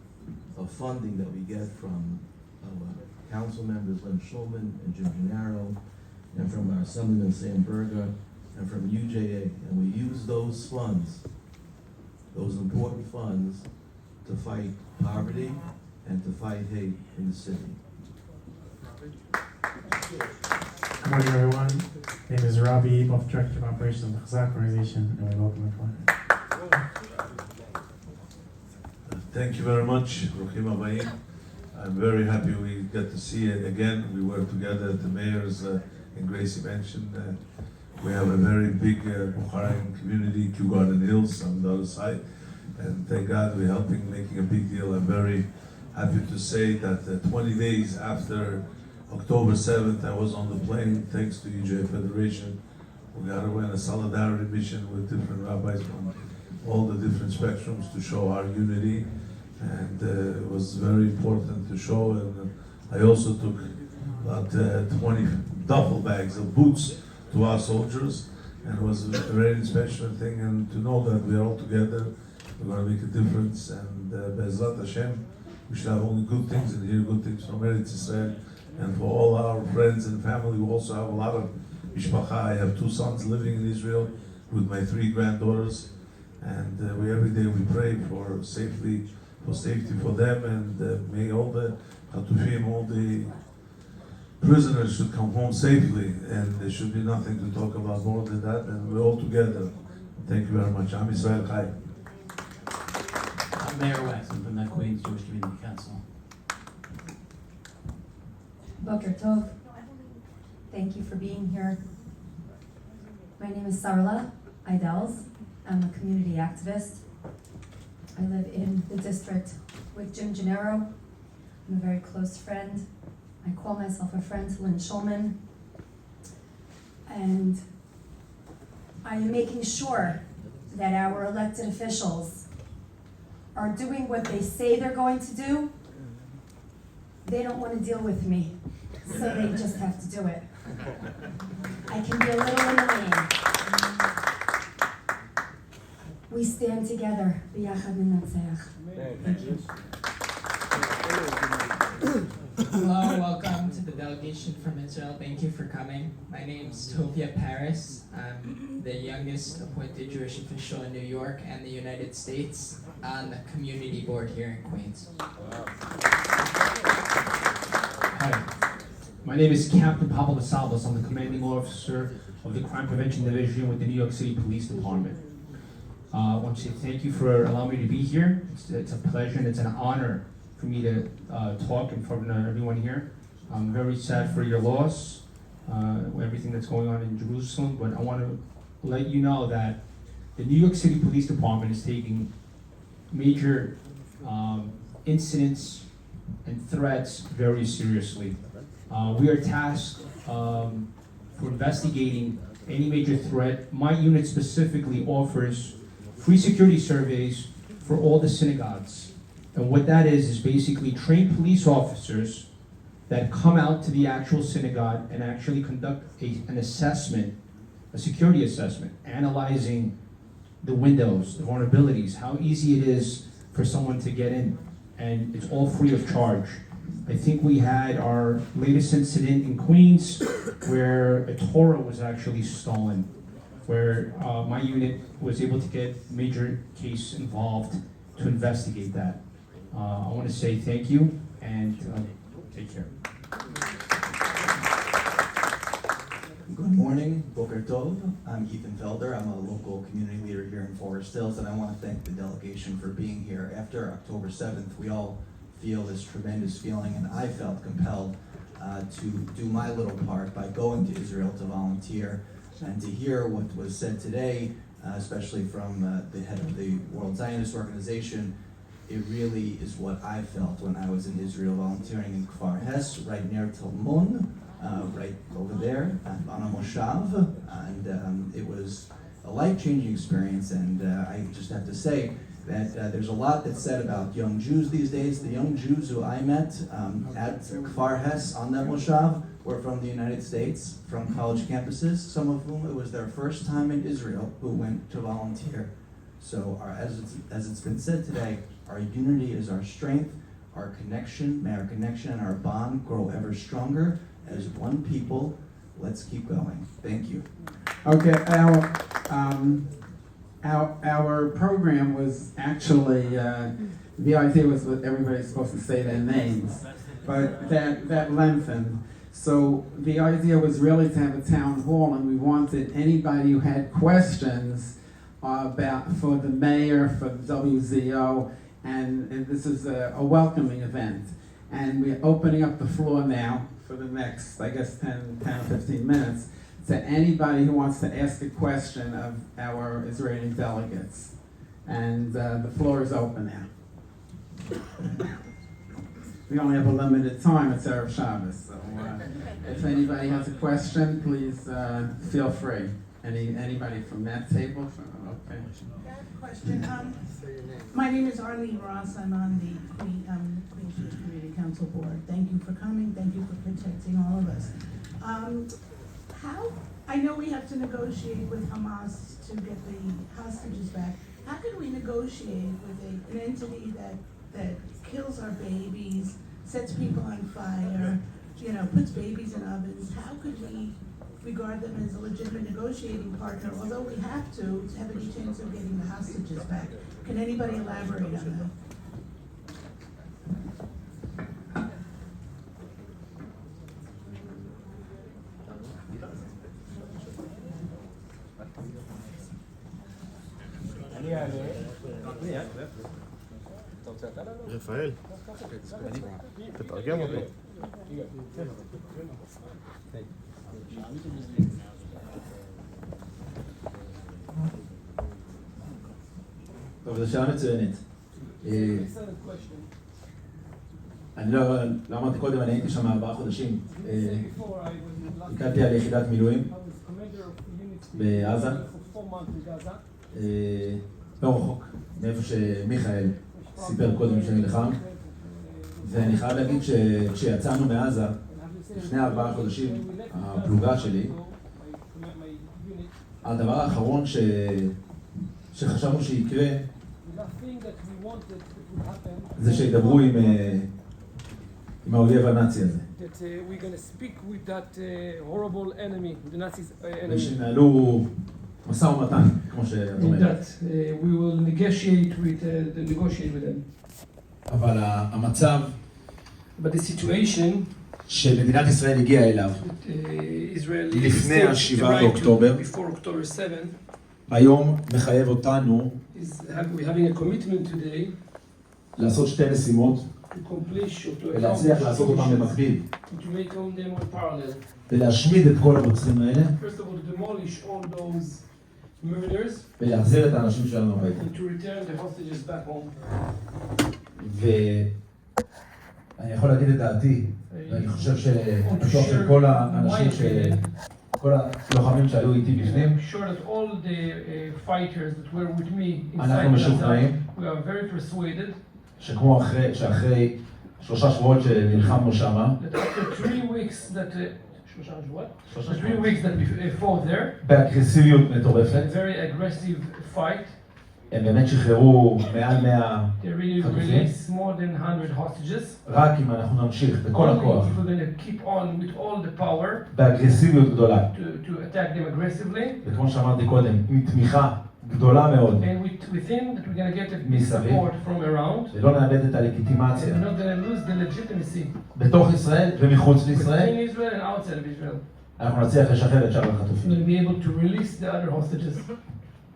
of funding that we get from our council members Lynn Schulman and Jim Gennaro, and from our Assemblyman Sam Berger, and from UJA. And we use those funds, those important funds, to fight poverty and to fight hate in the city. Good morning, everyone. My name is Robbie Eboff, Director of Operations of the Chazak Organization, and we welcome everyone. Thank you very much, Ruchim Abayim. I'm very happy we get to see it again. We were together at the mayor's, and Gracie mentioned, we have a very big Bukharian community, Kew Garden Hills on the other side. And thank God we're helping, making a big deal. I'm very happy to say that 20 days after October 7th, I was on the plane, thanks to EJ Federation. We got away on a solidarity mission with different rabbis from all the different spectrums to show our unity. And it was very important to show. And I also took about 20 duffel bags of boots to our soldiers. And it was a very special thing. And to know that we are all together, we're going to make a difference. And Be'ezrat Hashem, we should have only good things and hear good things from Eretz Yisrael. And for all our friends and family, we also have a lot of mishpacha. I have 2 sons living in Israel with my 3 granddaughters. And every day we pray for safety for them, and may all the Hatufim, all the prisoners should come home safely, and there should be nothing to talk about more than that, and we're all together. Thank you very much. Am Yisrael Chai. I'm Mayor Waxman from the Queens Jewish Community Council. Boker Tov. Thank you for being here. My name is Sarla Idels. I'm a community activist. I live in the district with Jim Gennaro. I'm a very close friend. I call myself a friend to Lynn Schulman. And I am making sure that our elected officials are doing what they say they're going to do. They don't want to deal with me, so they just have to do it. I can be a little annoying. We stand together. B'yachad ninatzeach. Thank you. Hello, welcome to the delegation from Israel. Thank you for coming. My name is Tovia Paris. I'm the youngest appointed Jewish official in New York and the United States on the community board here in Queens. Hi, my name is Captain Pablo Salvas. I'm the commanding officer of the Crime Prevention Division with the New York City Police Department. I want to say thank you for allowing me to be here. It's a pleasure and it's an honor for me to talk in front of everyone here. I'm very sad for your loss, everything that's going on in Jerusalem, but I want to let you know that the New York City Police Department is taking major incidents and threats very seriously. We are tasked for investigating any major threat. My unit specifically offers free security surveys for all the synagogues. And what that is basically trained police officers that come out to the actual synagogue and actually conduct an assessment, a security assessment, analyzing the windows, the vulnerabilities, how easy it is for someone to get in. And it's all free of charge. I think we had our latest incident in Queens where a Torah was actually stolen, where my unit was able to get a major case involved to investigate that. I want to say thank you and take care. Good morning, Boker Tov. I'm Ethan Felder. I'm a local community leader here in Forest Hills, and I want to thank the delegation for being here. After October 7th, we all feel this tremendous feeling, and I felt compelled to do my little part by going to Israel to volunteer and to hear what was said today, especially from the head of the World Zionist Organization. It really is what I felt when I was in Israel volunteering in Kfar Hes, right near Talmon, right over there, on a moshav, and it was a life-changing experience, and I just have to say that there's a lot that's said about young Jews these days. The young Jews who I met at Kfar Hes on that moshav were from the United States, from college campuses, some of whom it was their first time in Israel who went to volunteer. So as it's been said today, our unity is our strength. our connection and our bond grow ever stronger as one people. Let's keep going. Thank you. Okay, our program was actually, the idea was that everybody's supposed to say their names, but that lengthened. So the idea was really to have a town hall, and we wanted anybody who had questions for the mayor, for the WZO, and this is a welcoming event. And we're opening up the floor now for the next, I guess, 10 or 15 minutes to anybody who wants to ask a question of our Israeli delegates. And the floor is open now. We only have a limited time, it's Erev Shabbos, so if anybody has a question, please feel free. Anybody from that table? Okay. Question. My name is Arlene Ross. I'm on the Queens Jewish Community Council Board. Thank you for coming. Thank you for protecting all of us. I know we have to negotiate with Hamas to get the hostages back. How can we negotiate with an entity that kills our babies, sets people on fire, puts babies in ovens? How could we regard them as a legitimate negotiating partner, although we have to have any chance of getting the hostages back? Can anybody elaborate on that? רפאל, תתרגם אותו. טוב, זו שאלה מצוינת. אני לא אמרתי קודם, אני הייתי שם 4 חודשים. הקלתי על יחידת מילואים בעזה. לא רחוק, מאיפה שמיכאל סיפר קודם שאני לחם. ואני חייב להגיד שכשיצאנו מעזה, לפני 4 חודשים, הפלוגה שלי, הדבר האחרון שחשבנו שיקרה, זה שידברו עם האויב הנאצי הזה. ושנעלו משא ומתן, כמו שאת אומרת. אבל המצב שמדינת ישראל הגיעה אליו לפני ה-7 באוקטובר, היום מחייב אותנו לעשות 2 משימות ולהצליח לעשות אותם במקביל ולהשמיד את כל הרוצחים האלה ולהחזיר את האנשים שלנו הביתה. ואני יכול להגיד את דעתי, ואני חושב שבטוח שכל האנשים, כל הלוחמים שהיו איתי בפנים, אנחנו משוכנעים שכמו שאחרי 3 שבועות שנלחמנו שמה, 3 weeks that we fought there, באגרסיביות מטורפת, very aggressive fight. הם באמת שחררו מעל 100 חטופים. רק אם אנחנו נמשיך בכל הכוח, keep on with all the power, באגרסיביות גדולה, to attack them aggressively, וכמו שאמרתי קודם, עם תמיכה גדולה מאוד and we think that we're going to get a מסביב, support from around, ולא נאבד את הלגיטימציה and we're not going to lose the legitimacy בתוך ישראל ומחוץ לישראל, in Israel and outside of Israel. אנחנו נצליח לשחרר את שאר We're החטופים. going to be able to release the other hostages.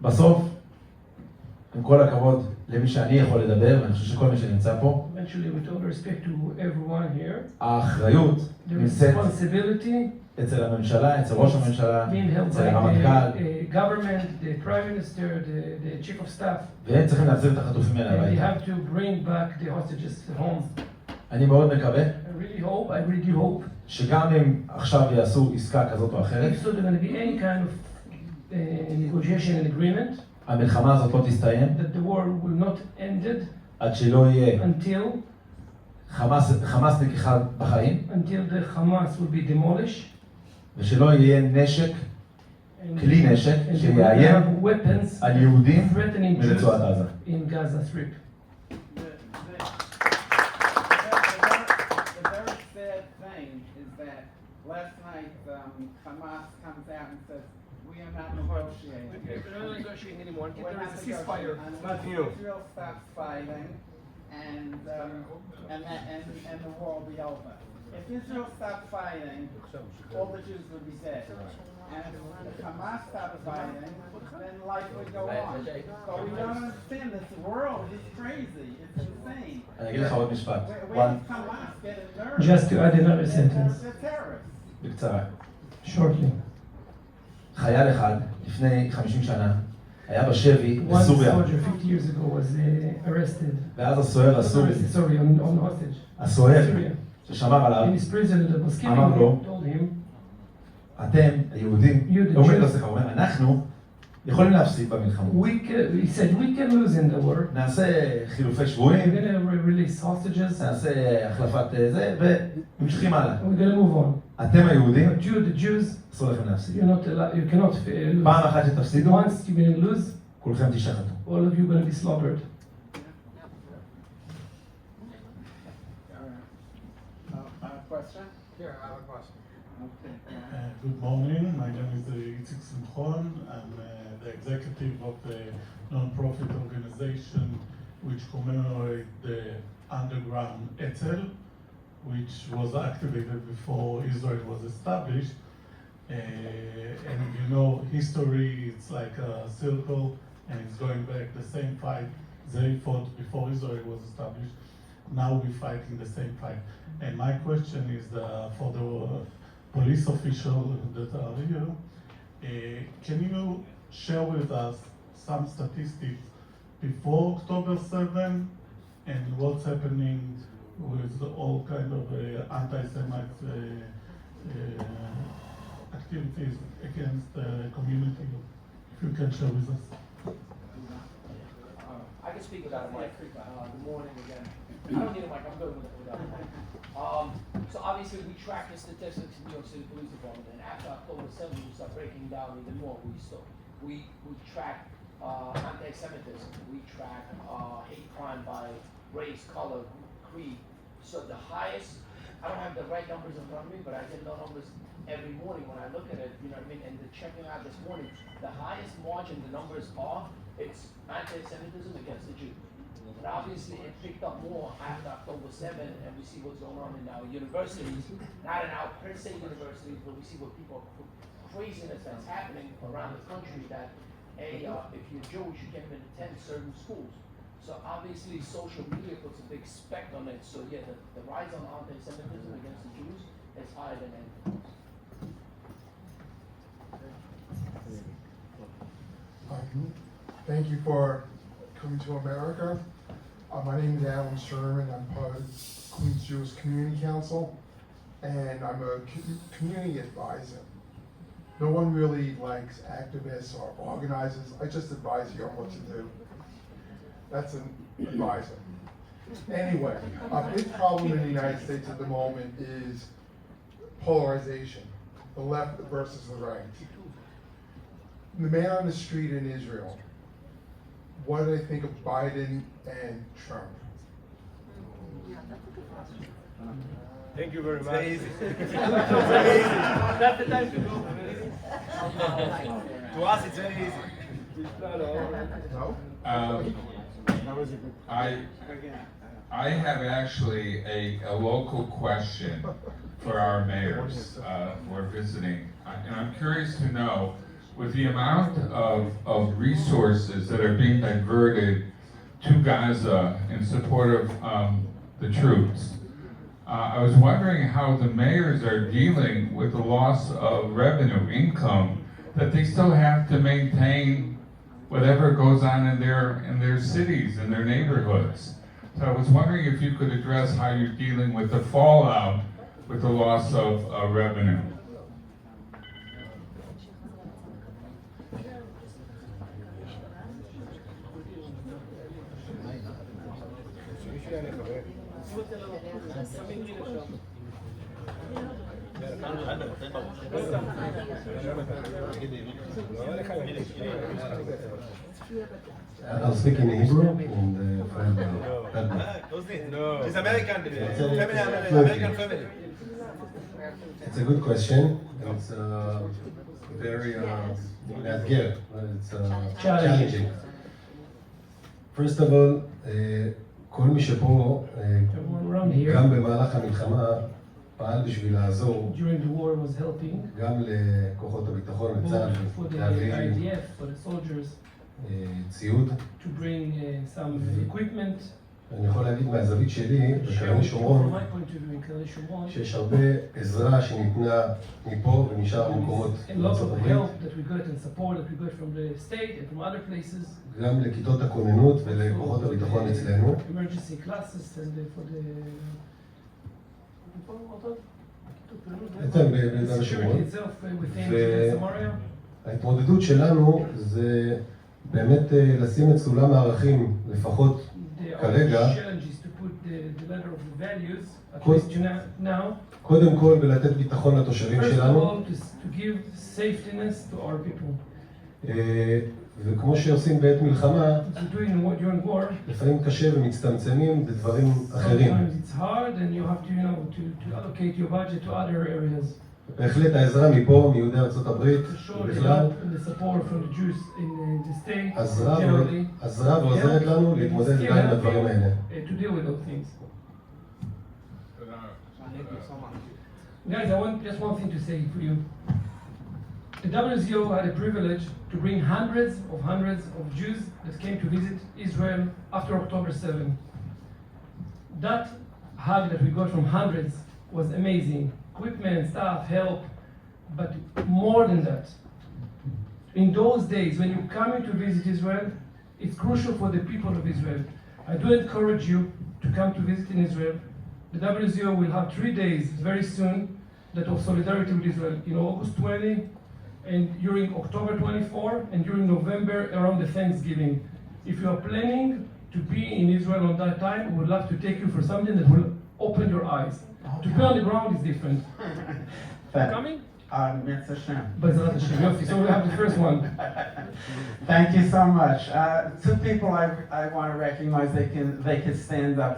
בסוף, עם כל הכבוד למי שאני יכול לדבר, ואני חושב שכל מי שנמצא פה, Eventually, with all respect to everyone here, האחריות the נמצאת responsibility אצל הממשלה, אצל ראש הממשלה, being held אצל by הרמטכ"ל, the government, the prime minister, the chief of staff, והם צריכים להחזיר את החטופים האלה and they הביתה. have to bring back the hostages home. אני מאוד מקווה I really do hope, שגם אם עכשיו יעשו עסקה כזאת או אחרת, if so, there's going to be any kind of negotiation and agreement, המלחמה הזאת לא תסתיים that the war will not end עד שלא יהיה until חמאסניק אחד בחיים, the Hamas will be demolished, ושלא יהיה נשק, כלי נשק, and they will שיאיים have weapons על יהודים threatening Jews ברצועת עזה. in Gaza Strip. insane is that last night Hamas comes out and says, we are not negotiating. We're not negotiating anymore. We're There not is a ceasefire. negotiating. Israel stops fighting, and the war will be over. If Israel stopped fighting, all the Jews would be dead. And if Hamas stopped fighting, then life would go on. But we don't understand this world is crazy. It's insane. אני אגיד לך עוד משפט. Where did Hamas get a nerve? Just to add another sentence. They're terrorists. בקצרה. Shortly. חייל אחד, לפני 50 שנה, היה בשבי One בסוריה. soldier 50 years ago was arrested. ואז הסוהר הסורי, Sorry, on hostage. הסוהר Syria. ששמר עליו, In his prison, the was killing אמר לו, him, told him, אתם, היהודים, You, the לא אומרים Jews. לו סליחה, הוא אומר, אנחנו יכולים להפסיד במלחמות. he said, we can lose in the war. נעשה חילופי We're שבויים, going to release hostages. נעשה החלפת זה, וממשיכים הלאה. We're going to move on. אתם היהודים, But you, the Jews, אסור לכם להפסיד. you cannot lose. פעם אחת שתפסידו, Once you're going to lose, כולכם תשחטו. all of you are going to be slaughtered. Question? Here, I have a question. Okay. Good morning. My name is Itzik Simchon. I'm the executive of the non-profit organization which commemorates the underground Etzel, which was activated before Israel was established. And you know, history, it's like a circle, and it's going back the same fight they fought before Israel was established. Now we're fighting the same fight. And my question is for the police officials that are here, can you share with us some statistics before October 7 and what's happening with all kind of anti-Semite activities against the community? If you can share with us. I can speak without a mic. Good morning again. I don't need a mic, I'm good without a mic. So obviously we track the statistics in New York City Police Department, and after October 7th we start breaking down even more. We track anti-Semitism, we track hate crime by race, color, creed. So the highest, I don't have the right numbers in front of me, but I get the numbers every morning when I look at it, you know what I mean? And the checking out this morning, the highest margin the numbers are, it's anti-Semitism against the Jews. But obviously it picked up more after October 7, and we see what's going on in our universities, not in our per se universities, but we see what people, craziness that's happening around the country that, if you're Jewish, you can't even attend certain schools. So obviously social media puts a big spec on it. So yeah, the rise on anti-Semitism against the Jews is higher than anything else. Thank you for coming to America. My name is Alan Sherman. I'm part of Queens Jewish Community Council, and I'm a community advisor. No one really likes activists or organizers. I just advise you on what to do. That's an advisor. Anyway, a big problem in the United States at the moment is polarization, the left versus the right. The man on the street in Israel, what do they think of Biden and Trump? Thank you very much. Very easy. That's the time to go. To us, it's very easy. No? I have actually a local question for our mayors who are visiting. And I'm curious to know, with the amount of resources that are being diverted to Gaza in support of the troops, I was wondering how the mayors are dealing with the loss of revenue, income, that they still have to maintain whatever goes on in their cities, in their neighborhoods. So I was wondering if you could address how you're dealing with the fallout with the loss of revenue. I'll speak in Hebrew and No, he's American. Family, American family. It's a good question. It's very מאתגר. It's challenging. First of all, כל מי שפה, גם במהלך המלחמה, פעל בשביל לעזור During the war was helping. גם לכוחות הביטחון וצה"ל להביא ציוד. To bring some equipment. אני יכול להגיד מהזווית שלי, בקרני שומרון, שיש הרבה עזרה שניתנה מפה ומשאר המקומות בארצות הברית. גם לכיתות הכוננות ולכוחות הביטחון אצלנו. אצלנו ביהודה ושומרון. וההתמודדות שלנו זה באמת לשים את סולם הערכים, לפחות כרגע, קודם כל ולתת ביטחון לתושבים שלנו, וכמו שעושים בעת מלחמה, לפעמים קשה ומצטמצמים בדברים אחרים. בהחלט העזרה מפה, מיהודי ארצות הברית, בכלל, עזרה ועוזרת לנו להתמודד גם עם הדברים האלה. Guys, I want just one thing to say for you. The WZO had a privilege to bring hundreds of Jews that came to visit Israel after October 7. That hug that we got from hundreds was amazing. Equipment, staff, help, but more than that. In those days, when you're coming to visit Israel, it's crucial for the people of Israel. I do encourage you to come to visit in Israel. The WZO will have 3 days very soon that of solidarity with Israel in August 20 and during October 24 and during November around the Thanksgiving. If you are planning to be in Israel on that time, we would love to take you for something that will open your eyes. To be on the ground is different. Coming? B'ezrat Hashem. Yofi. So we have the first one. Thank you so much. Two people I want to recognize. They can stand up.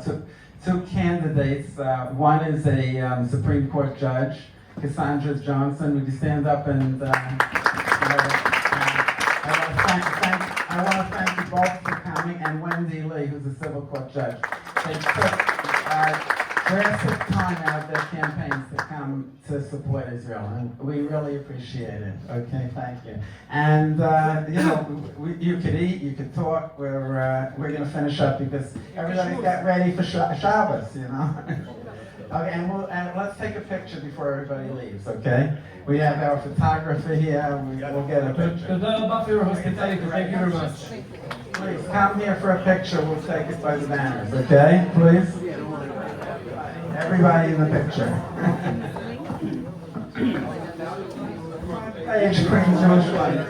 Two candidates. One is a Supreme Court judge, Cassandra Johnson. Would you stand up and? I want to thank you both for coming, and Wendy Lee, who's a civil court judge. They took drastic time out of their campaigns to come to support Israel, and we really appreciate it. Okay, thank you. And you know, you could eat, you could talk. We're going to finish up because everybody got ready for Shabbos, you know. Okay, and let's take a picture before everybody leaves. Okay, we have our photographer here. We'll get a picture. תודה רבה for your hospitality. Thank you very much. Please come here for a picture. We'll take it by the banners. Okay, please. Everybody in the picture. Hey, Queen Jewish life.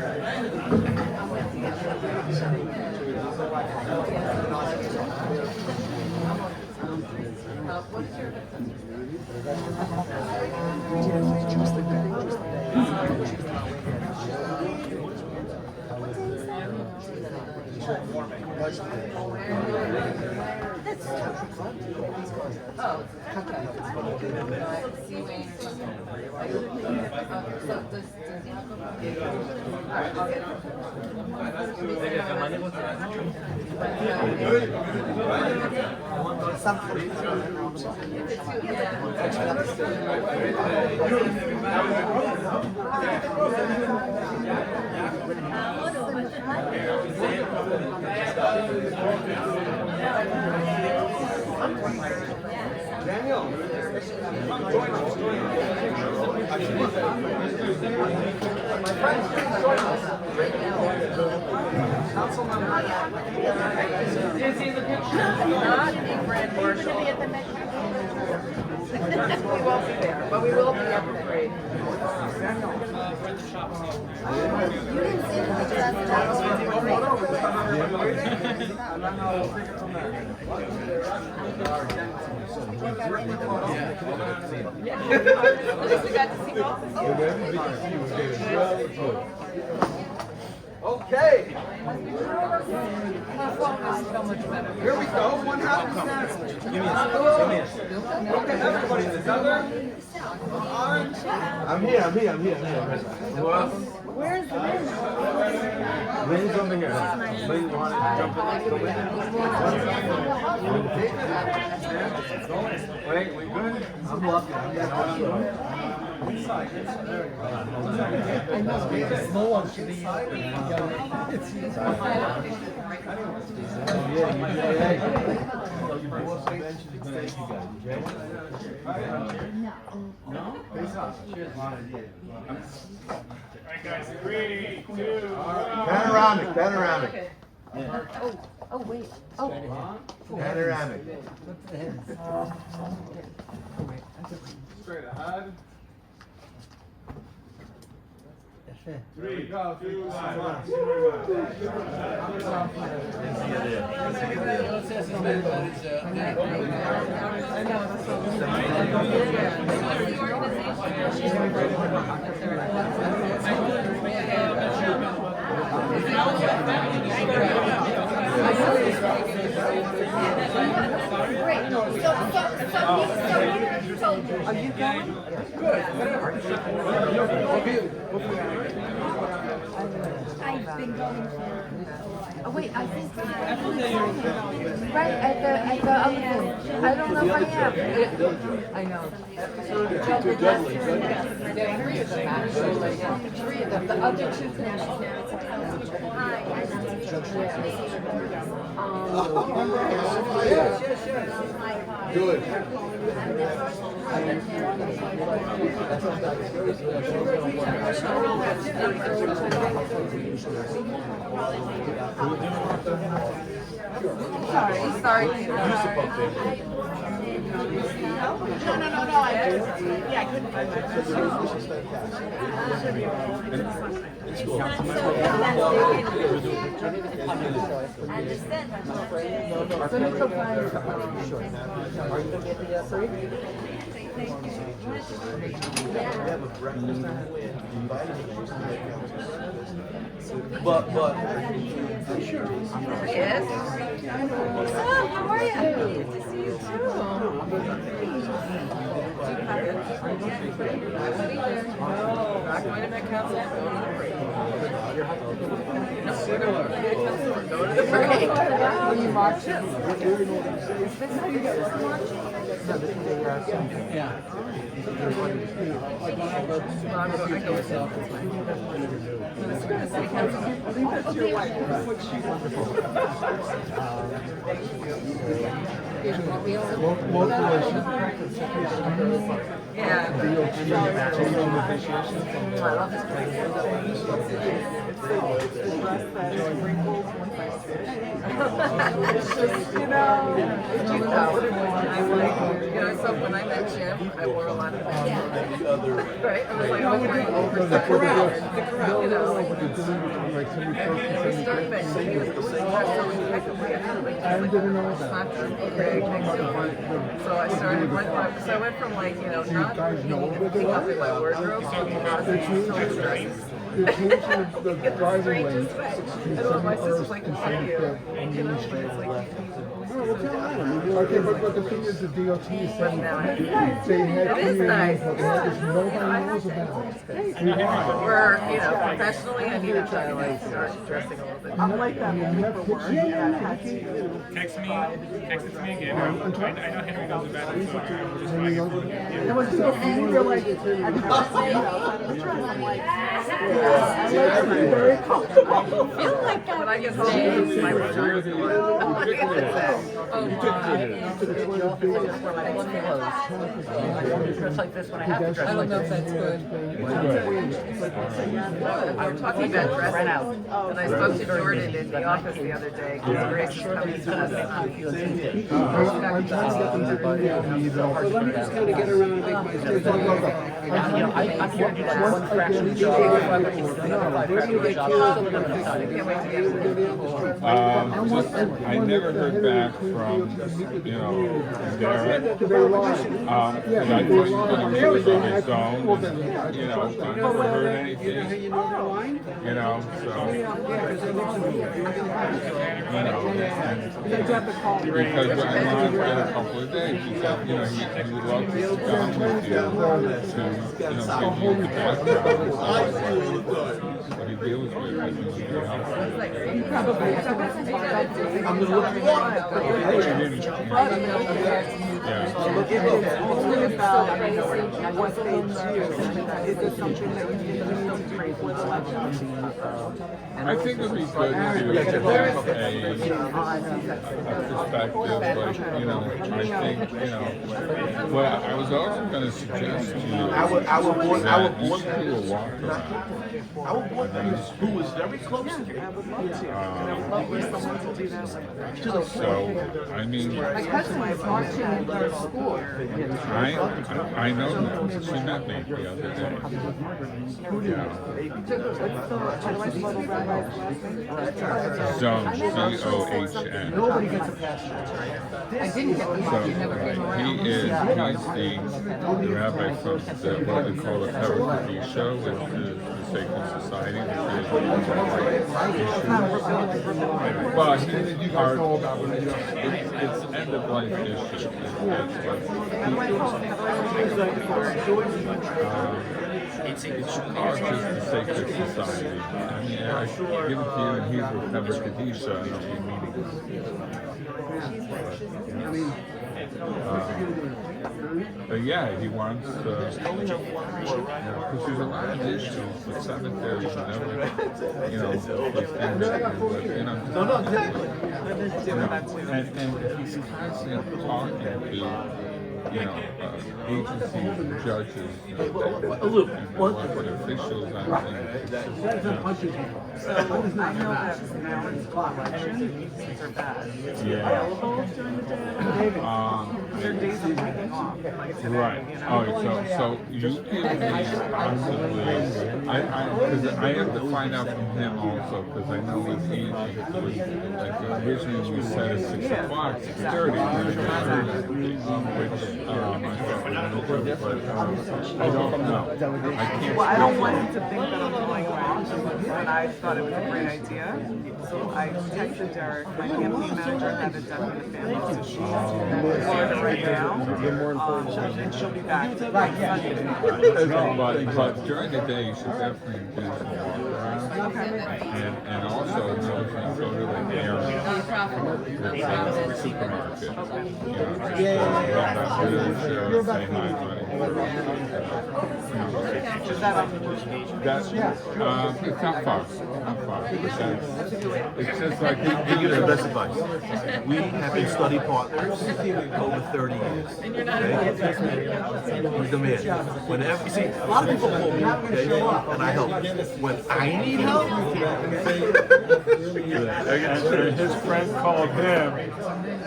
Daniel, join us. My friends, join us. This is a picture. Not in Grand Marshal. We won't be there, but we will be at the parade. Okay. Here we go. One happy Saturday. Okay, everybody. The other. I'm here. Who else? Where's the Lynn? Lynn's over here. Lynn, you want to jump in next to Lynn? Wait, we good? I'm lucky. Small one should be. No? Alright guys, 3, 2, 1. Panoramic. Oh wait. Oh. Panoramic. Straight ahead. 3, 2, 1. Are you going? I've been going for. Oh wait, I think. Right at the other thing. I don't know if I am. I know. There are 3 of them actually. 3 of them. The other 2 connections now. Good. Sorry. No. I couldn't find But Yes. What's up? How are you? Good to see you too. Not going to Met Council. We're going to the parade. Are you marching? Is this how you guys are marching? Yeah. So when I met Jim, I wore a lot of that. Right? I was like, oh, the corral. You know, and we started back. He was the same person we picked up. So I started, so I went from like, you know, not picking up in my wardrobe to dresses. The driving lane. And my sister's like, thank you. But it's like, Okay, but the thing is, the DOT is saying they had it is nice. nobody knows about it. We're, you know, professionally, I needed to like start dressing a little bit. I'm like that. Text it to me again. I know Henry knows about it, so I will just flag it. And when people see you, you're like, I'm very comfortable. I feel like when I get home, my vagina's going. Oh my. Dress like this when I have to dress like this. I don't know if that's good. We were talking about dressing, and I spoke to Jordan in the office the other day, because Grace is coming to us. I'm trying to get them to email me though. Let me just kind of get around and make my statement. I'm here to do that one fraction of the job. I never heard back from, you know, Derek. And I thought he was going to do it on his own. You know, I never heard anything. You know, so. You know, because I wanted a couple of days. He said, you know, he would love to sit down with you to, you know, give you the background of what he deals with. I think he would help. I'm going to look I think it would be good to have a perspective, like, you know, I think, you know, well, I was also going to suggest to you that you should do a walk around. who was very close to me. So, I mean, My cousin was marching in their school. I know that. She met me the other day. Zone, Z-O-H-N. Nobody gets a pass. I didn't get the money, you never came around. He's the rabbi from what we call the Parakadisha with the Sacred Society. Well, it's end of life issue. It's the Sacred Society. I mean, I should give it to you, and he's with Parakadisha, and I'll be meeting but yeah, he wants, because there's a lot of issues with cemeteries and everything, you know, and he's constantly talking to, you know, agencies and judges, elected officials, So I know that now it's elections are bad. During the day. Their days are taking off. Like today, right. You know? So you give me possibly, because I have to find out from him also, because I know his agent was, like, originally we said at 6 o'clock, 6:30, which, I don't know. I can't. Well, I don't want him to think that I'm going wrong, but I thought it was a great idea. So I texted Derek, my campaign manager had a death in the family, so she's right now. And she'll be back. But during the day, you should definitely do some walk around. And also, you know, if you go to the area, that's a supermarket. You know, say hi, buddy. Is that on the That's, it's not far. Not far. It's just like I'll give give you the best advice. We have been study partners over 30 years. Okay? He's the man. Whenever you see, a lot of people call me, okay, and I help. When I need help, and his friend called him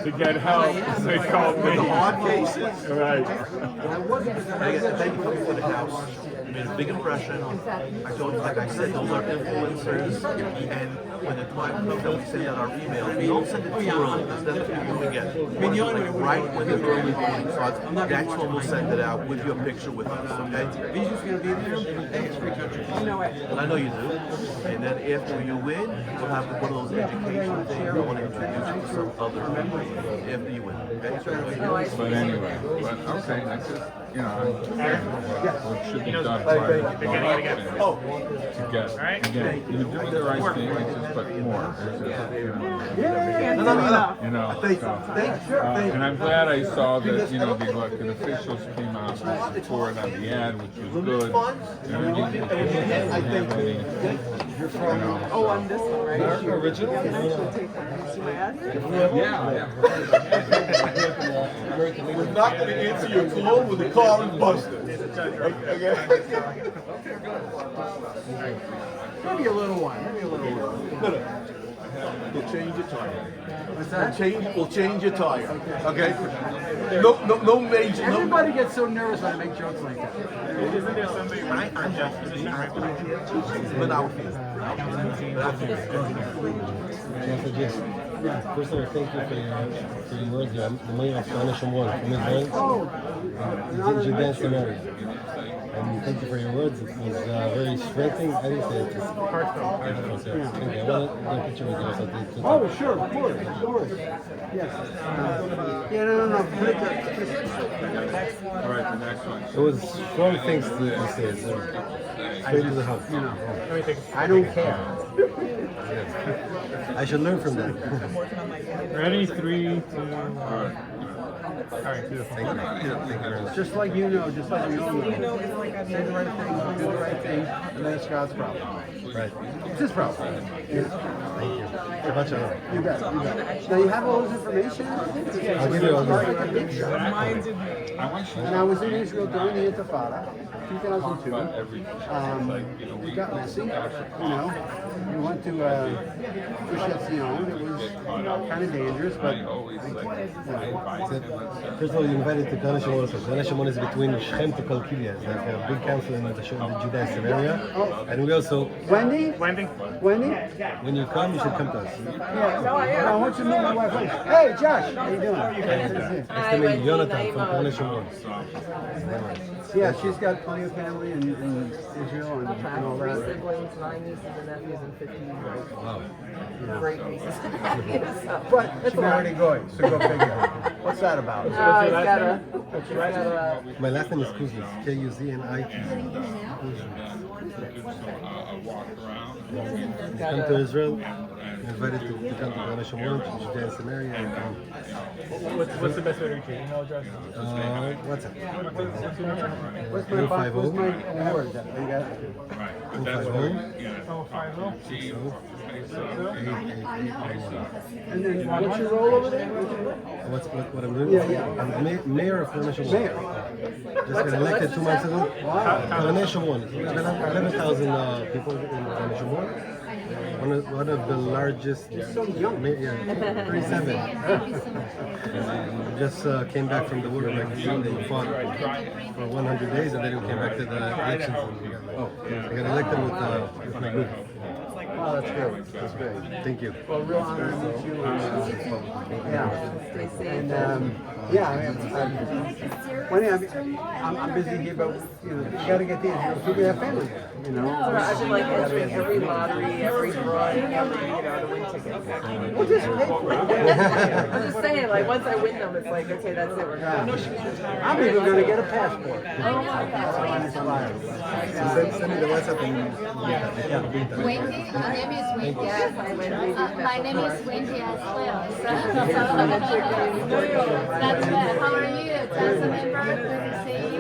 to get help. They called me. The hard cases. Right. Thank you for coming to the house. You made a big impression. I told you, like I said, those are influencers. And when the time comes that we send out our email, we don't send it too early because then people forget. Like right when the early voting starts, that's when we'll send it out with your picture with us, okay? Vision's gonna be there. Hey, it's free country. You know it. And I know you do. And then after you win, we'll have one of those education things. I want to introduce you to some other people after you win. Okay? But anyway, okay, that's just, you know, what should be done prior to the election to get, again, you're doing the right thing, it's just, but more. It's just, you know, and I'm glad I saw that, you know, the elected officials came out and supported on the ad, which was good. Oh, on this one, right? Original? Yeah. We're not going to answer your call with the car and busted. Maybe a little one. No. We'll change your tire. We'll change your tire. Okay? No major. Everybody gets so nervous when I make jokes like that. Isn't there somebody running for justice in the right? But First of all, thank you for your words. The mayor of Shana Shomron from Israel, Judah and Samaria. And thank you for your words. It was very strengthening. I didn't say it. Just heartfelt. Okay, I want to get a picture with you. Oh, sure, of course. Yes. Yeah, no. All right, the next one. It was strong things to say. So straight to the house. I don't care. I should learn from that. Ready? 3, 2, 1. All right, beautiful. Thank you. Thank you very much. Just like you know, say the right thing, do the right thing, and then it's God's problem. Right. It's his problem. Thank you. A bunch of them. You bet. Now you have all this information? I'll give you all this. And I was in Israel during the Intifada, 2002. It got messy, We went to Gush Etzion. It was kind of dangerous, but first of all, you invited to Kana Shimon. Kana Shimon is between Shechem to Kalkilia. It's like a big council in the Judah and Samaria. And we also... Wendy? When you come, you should come to us. Yeah, I want you to meet my wife. Hey, Josh, how you doing? Nice to meet Jonathan from Kana Shimon. Yeah, she's got plenty of family in Israel and all that. 3 siblings, 9 nieces and nephews, and 50 Wow. great nieces and nephews. But she married a goy, so go figure. What's that about? My last name is Kuznis, K-U-Z-N-I-T. Come to Israel, invited to come to Kana Shomron, to Judah and Samaria. What's the best way to reach your email address? What's it? What's my award that you got? 050. And then what's your role over there? What I'm doing? Yeah. I'm mayor of Kana Shomron. Mayor. Just got elected 2 months ago. Wow. Kana Shomron. 11,000 people in Kana Shomron. One of the largest. So young. 37. Just came back from the war. Like they fought for 100 days, and then we came back to the elections. And we got elected with my group. Wow, that's great. That's great. Thank you. Well, real honor to meet you. I'm busy here, but you got to get the Israel people have family. I've been like entering every lottery, every drawing, to win tickets. Well, just pay for it. I'm just saying, like once I win them, it's like okay, that's it. We're done. I'm even going to get a passport. Oh my God. Send me the WhatsApp and Wendy, my name is Wendy. Yes, My name is Wendy as well. That's well. How are you? Council member, good to see you.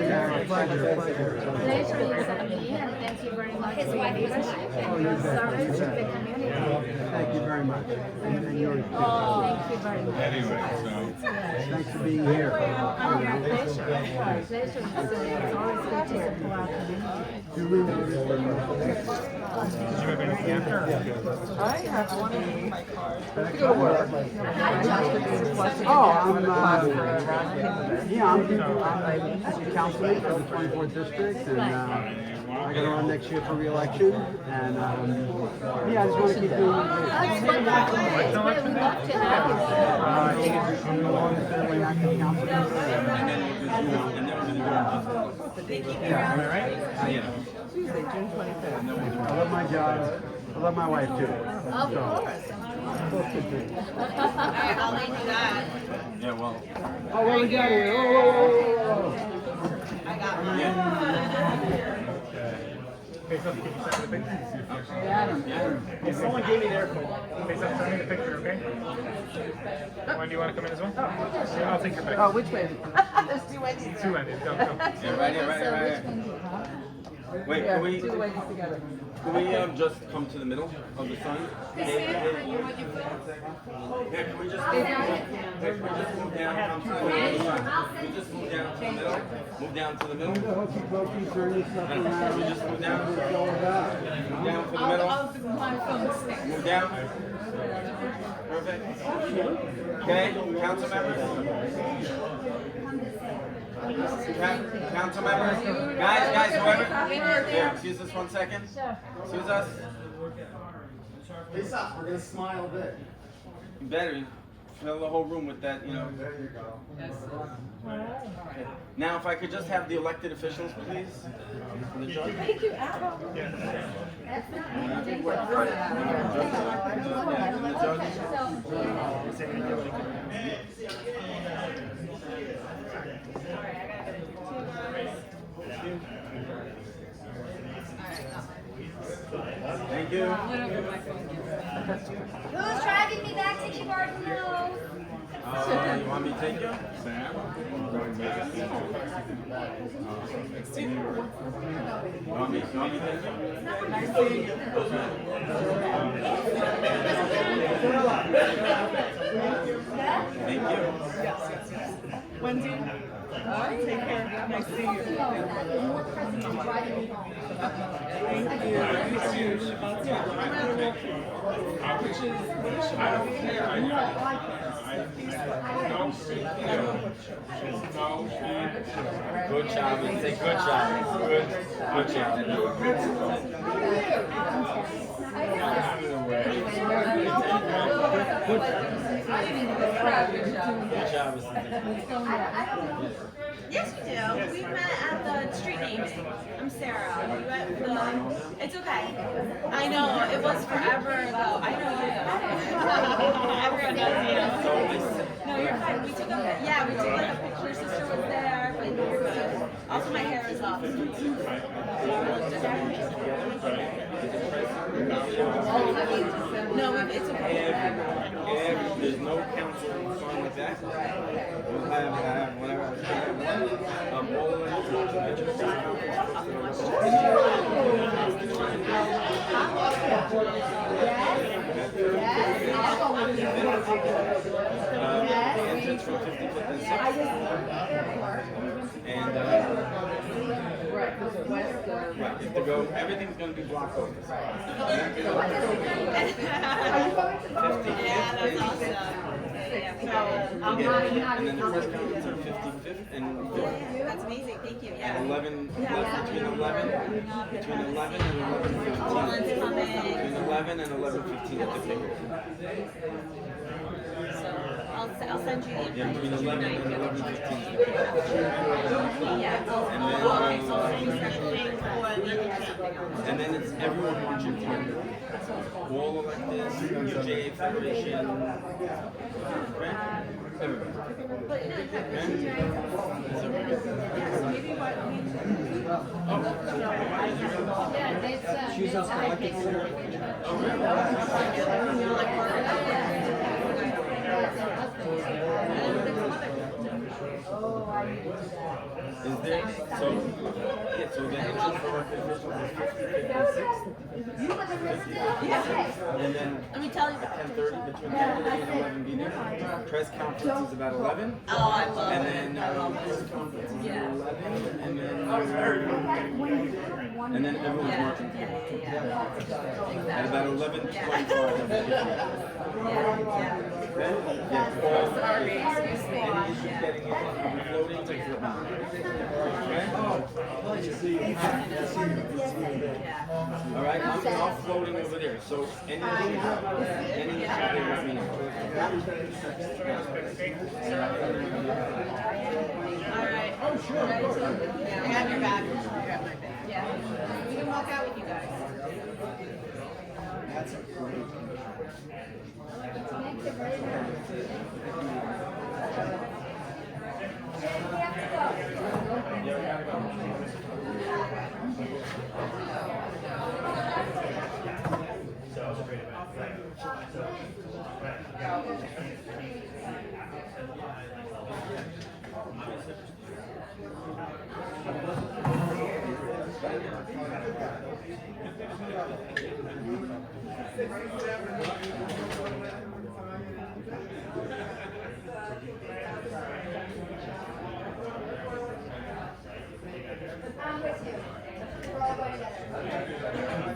Pleasure is me, and thank you very much for your leadership and your service to the community. Thank you very much. Thank you very much. Thanks for being here. My pleasure. It's always good to support our community. I have one of my cards. I'm councilman for the 24th district, and I got to run next year for re-election. And I just want to keep doing what I'm doing. I'm the longest serving active council member. Tuesday, June 25th. I love my job. I love my wife too. Of course. Both good things. I'll make you that. Yeah, well. Oh, what we got here? Oh. Face up, can you send me the picture? If someone gave me their phone, face up, send me the picture, okay? When do you want to come in as well? Yeah, I'll take your picture. Oh, which way? There's 2 Wendy's. 2 Wendy's, go. Yeah, right here. Wait, Yeah, can we 2 Wendy's together. just come to the middle of the sun? Yeah, can we just move down? Come to the middle of the sun. Can we just move down to the middle? Move down to the middle? Can we just move down? Move down to the middle? Move down? Perfect. Okay, council members? Council members? Guys, whoever? Here, excuse us 1 second. Excuse us. Face up. We're gonna smile a bit. You better fill the whole room with that, you know. There you go. Yes. Okay. Now, if I could just have the elected officials, please. And the judge. Thank you, Al. That's not me. Thank you. Thank you. Who's driving me back to Cardinal? You want me to take you? Sam? You want me to take you? Nice seeing you. Thank you. Wendy? Take care. Nice seeing you. Thank you. Which is, I don't care. Good job, Lindsay. Good job. Good job. Good job. Yes, we do. We met at the street names. I'm Sarah. We went with the, it's okay. I know, it was forever ago. I know you know. Everyone knows you. No, you're fine. We took a, yeah, we took like a picture. Your sister was there, but you're good. Also, my hair is off. No, it's okay. There's no council song like that. We'll have whatever. All of the entrance from 55th and 6th. And right, if to go, everything's going to be blocked over. 55th and 55th, and then the press conference on 55th and 5th. That's amazing. Thank you. At 11, between 11 and 11:15. Between 11 and 11:15 at the table. I'll send you the Yeah, between 11 and 11:15. And then it's everyone watching through. Wall electors, UJA Federation, right? Everybody. She's off the elected Is there, so the entrance for elected officials is 55th and 6th. And then let me tell you. 10:30, between 10:30 and 11 be there. Press conference is about 11. Oh, I love and it. then press conference is at 11, and then everyone's watching. At about 11:25. Sorry, excuse me. Any issues getting in, floating, take it back. All right, I'm all floating over there. So anything, let me know. All right. Oh, sure. I have your bag. Yeah. We can walk out with you guys. That's great. Thank you very much. Jen, we have to go. Yeah, we gotta go. I'm with you. We're all going together.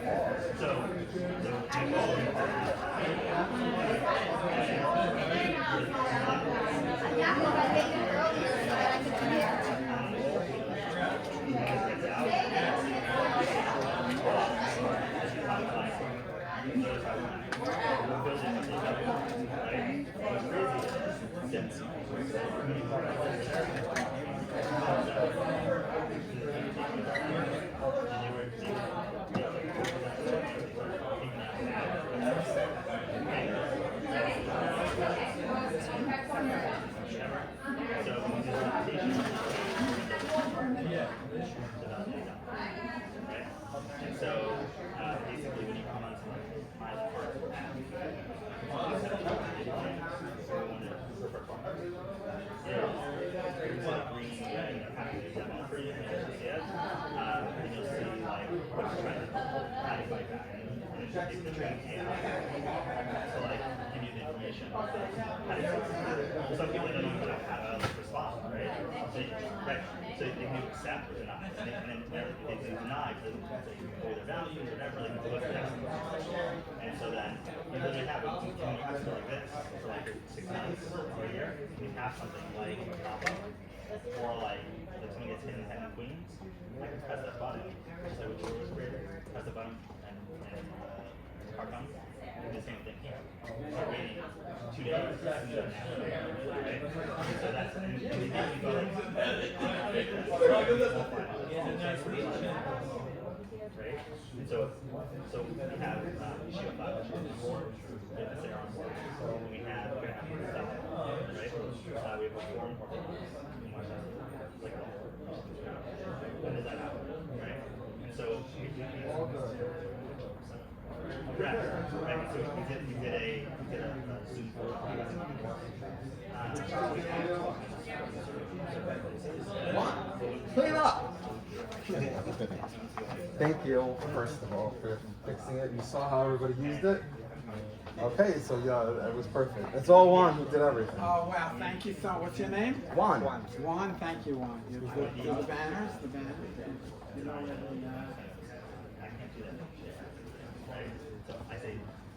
Some people don't know how to respond, right? So they can accept or deny, and then if they deny because they know their values or whatever, they can go to the next one. And so then you literally have a communication like this for like 6 months or a year, and you have something like a pop-up, or like if someone gets hit in the head and queens, I can press that button, just like what you were created, press the button and card comes. The same thing here. We're waiting 2 days. Right? So that's and we go like right? And so we have Shield 5, which is 4, we have the Serum, and we have stuff, right? We have a form like when does that happen? Right? And so correct. Right. So we did a Zoom Clean up! Thank you, first of all, for fixing it. You saw how everybody used it? Okay, so yeah, it was perfect. It's all Juan who did everything. Oh, wow, thank you so much. What's your name? Juan. Juan, thank you, Juan. You do the banners? The banners? You know, I can't do that. Right? So I say,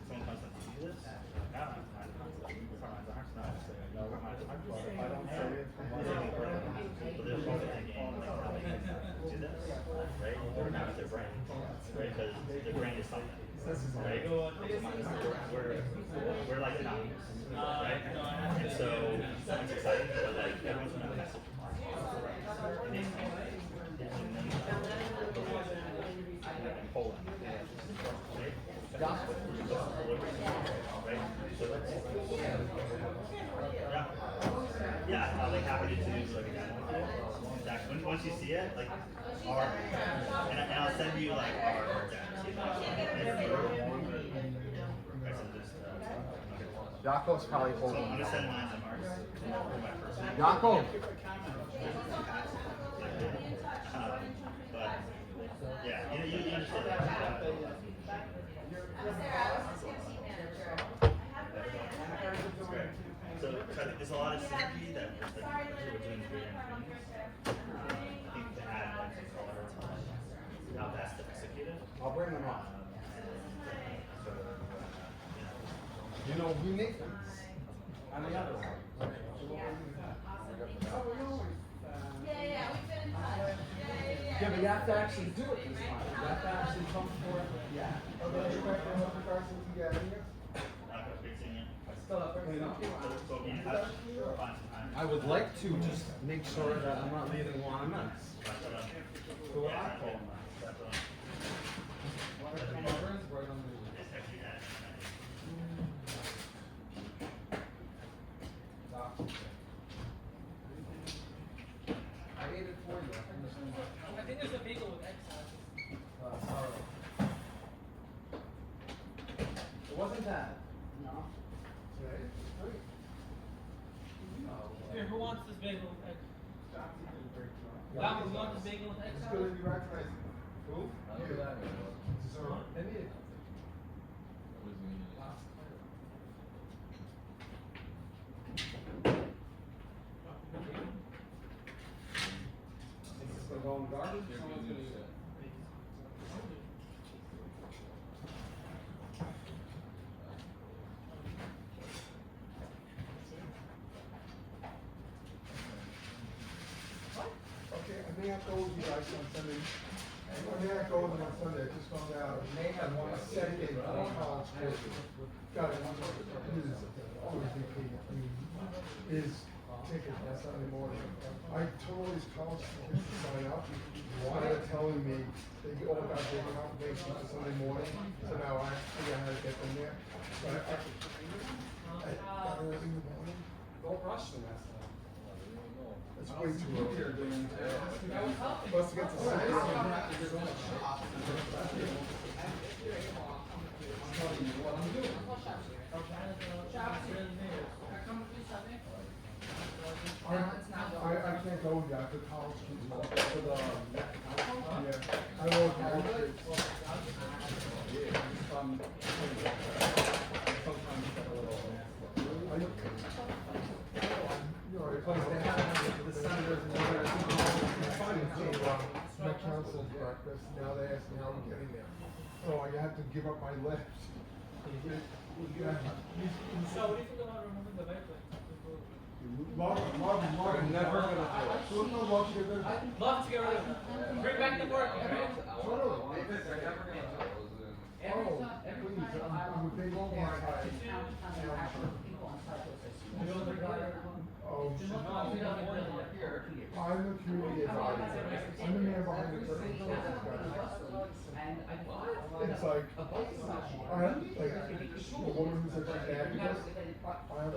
someone comes to do this, now I'm trying to I don't say it. So they're probably thinking, like, how they can do this, right? Or not with their brain, right? Because their brain is something, right? We're like anonymous, right? And so it's exciting, but like everyone's gonna have a message. And they in Poland, right? Gospel, right? So let's, yeah, I'll like happy to do like a demo. Exactly. Once you see it, like our, and I'll send you like our Yakov's probably so holding. I'm gonna send mine to Mark. Yakov! But yeah, you understand that. So I think there's a lot of synergy that we're doing here. I think to add like some color to how best to execute it. I'll bring them up. You know, we make them. And the other one. Yeah, we've been in touch. Yeah, but you have to actually do it this time. You have to actually come for it. Yeah. I would like to just make sure that I'm not leaving one a mess. So what I call I ate it for you. I think there's a bagel with egg sauce. Sorry. It wasn't that. No. Here, who wants this bagel with egg? Dom, you want this bagel with egg sauce? Who? Look at that. Maybe. Is this going garbage? Someone's gonna eat it. Okay, I may have to go with you guys on Sunday. I may have to go with them on Sunday, I just found out. May have one Saturday, college courses. Got it. Always vacation. is tickets on Sunday morning. I told all these college students to sign up. Why are they telling me they all got their confirmation for Sunday morning? So now I figure out how to get them there. But I got early in the morning. Don't rush them. That's way too early. Plus to get to I can't go yet, the college kids. Yeah, I don't my counsel's breakfast, now they ask me how I'm getting there. So I have to give up my lift. So what do you think about removing the bike lane? Marvin, never gonna do it. So no love to get rid of it. Love to get rid of it. Bring back the work, right? Oh, please, I'm a big old one. Oh, I'm the community advisor. I'm the man behind the curtain. It's like, I have, like, the woman who said she's activist, I have a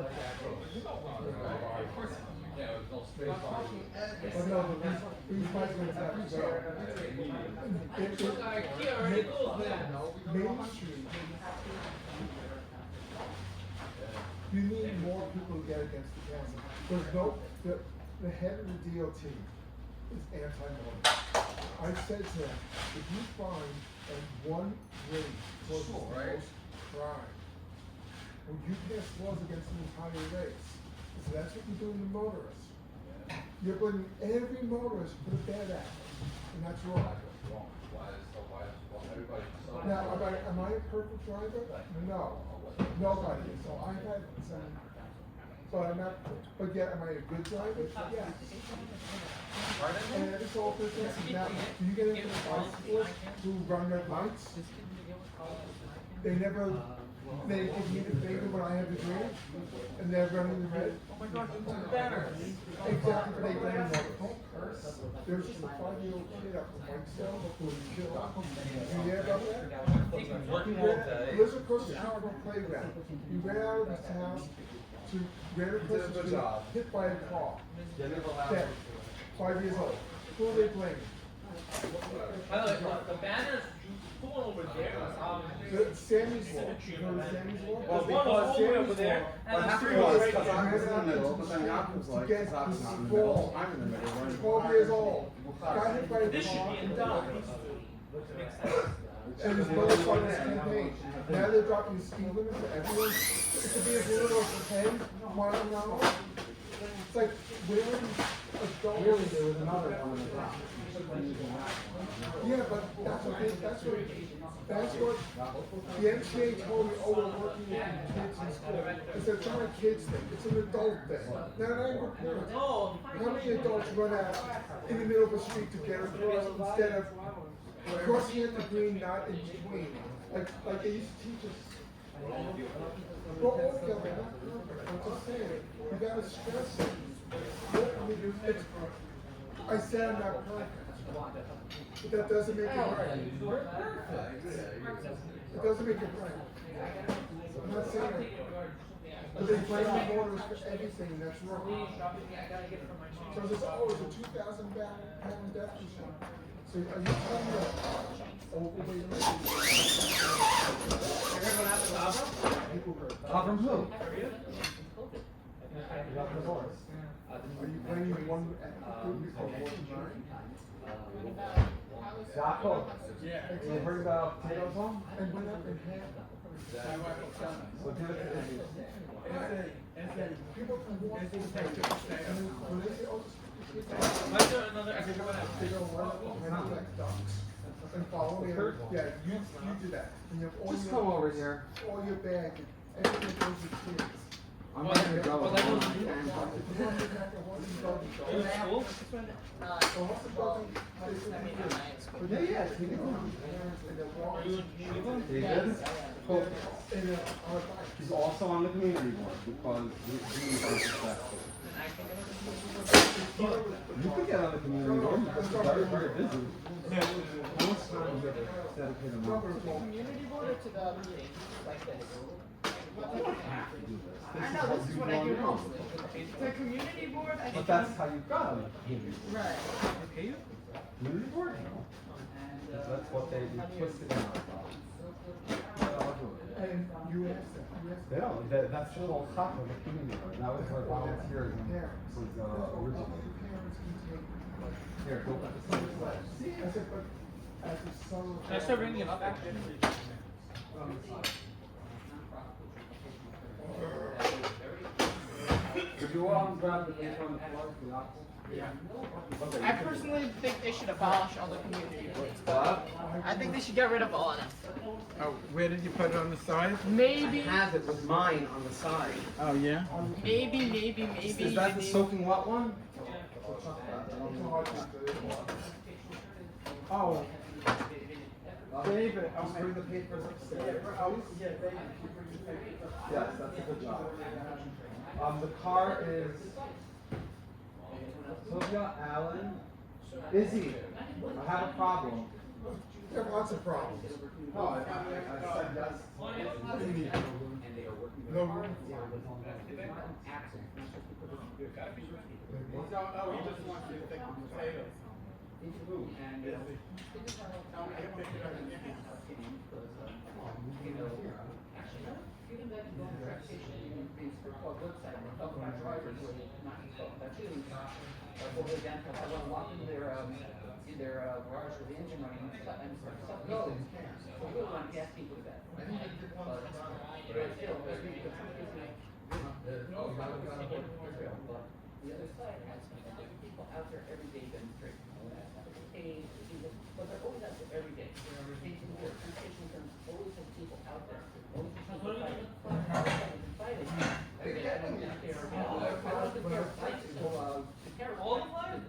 but no, these presidents have to go. Main Street, you need more people to get against the council. There's no, the head of the DOT is anti-money. I said to him, if you find that one rate causes the most crime, would you pass laws against the entire race? So that's what you're doing to motorists. You're putting every motorist for the bad actor, and that's wrong. Now, am I a perfect driver? No, nobody is. So I've had some, but I'm not. But yet, am I a good driver? Yes. And it's all business. Now, do you get into the bicyclists who run red lights? They never. They give me the favor when I have the green, and they're running the red. Oh my God, you took better. Exactly, but they ran the don't curse. There's just a 5-year-old kid up in Whitestone who was killed. You hear about that? He lives across the street from a playground. He ran out of his house to ran across the street, hit by a car. Dead. 5 years old. Who are they blaming? By the way, the banners you put over there. Sammy's Law. You know Sammy's Law? Well, one all the way over there. What happened was, because I was in the middle, but then Yakub's like, it's not in the middle, I'm in the middle. 12 years old. Got hit by a car and died. And his brother started his campaign. Now they're dropping the speed limit for everyone. It could be as little as 10 miles an hour. It's like, where are these adults? Really, there was another one in the block. Yeah, but that's what the MTA told me, oh, we're working with the kids in school. It's a giant kids thing, it's an adult thing. Now, not even parents. How many adults run out in the middle of the street to get across instead of crossing at the green, not in between? Like they used to teach us. Well, okay, I'm just saying, you gotta stress it. I said I'm not perfect, but that doesn't make it right. It doesn't make it right. I'm not saying it. But they blame the motorists for everything, and that's wrong. So it's oh, it's a 2,000-pound death machine. So are you telling me that overweight From who? Are you blaming one group for more than mine? Jaco. Yeah. You heard about potatoes home? And went up in half. So give it to Izzy. People can walk through the picture, and when they say, oh, they don't want to like ducks. And follow me. Yeah, you do that. And you have all Just your, go over here. all your bag, and everything goes with kids. I'm not gonna go. He's also on the community board because we are successful. You could get on the community board because you're very, very busy. How much time do you dedicate a month? To the community board or to the meeting, like this? You don't have to do this. I know, this is what I do mostly. The community board, I But that's how you got on the community board. Right. Okay. Community board? No. That's what they twisted in our thoughts. And you asked them. They don't. That's the whole top of the community board. That was where volunteerism was originated. Here, go back to the slide. I said, but as a son. Can I start bringing it up actually? Would you all grab the paper on the floor for the office? Yeah. I personally think they should abolish all the community boards. I think they should get rid of all of them. Oh, where did you put it on the side? Maybe. I have it with mine on the side. Oh, yeah? Maybe. Is that the soaking wet one? Oh. David, Just bring the papers upstairs. Yeah, David. Yes, that's a good job. The car is Sylvia, Alan, Izzy. I have a problem. You have lots of problems. No, I said yes. What do you mean? No room? No, he just wants you to think of potatoes. In their garage with the engine running and stuff, and stuff. So we don't want to gas people to death. But still, because some cases, the other side has people out there every day demonstrating. But they're always out there every day. There's always some people out there. All the flyers?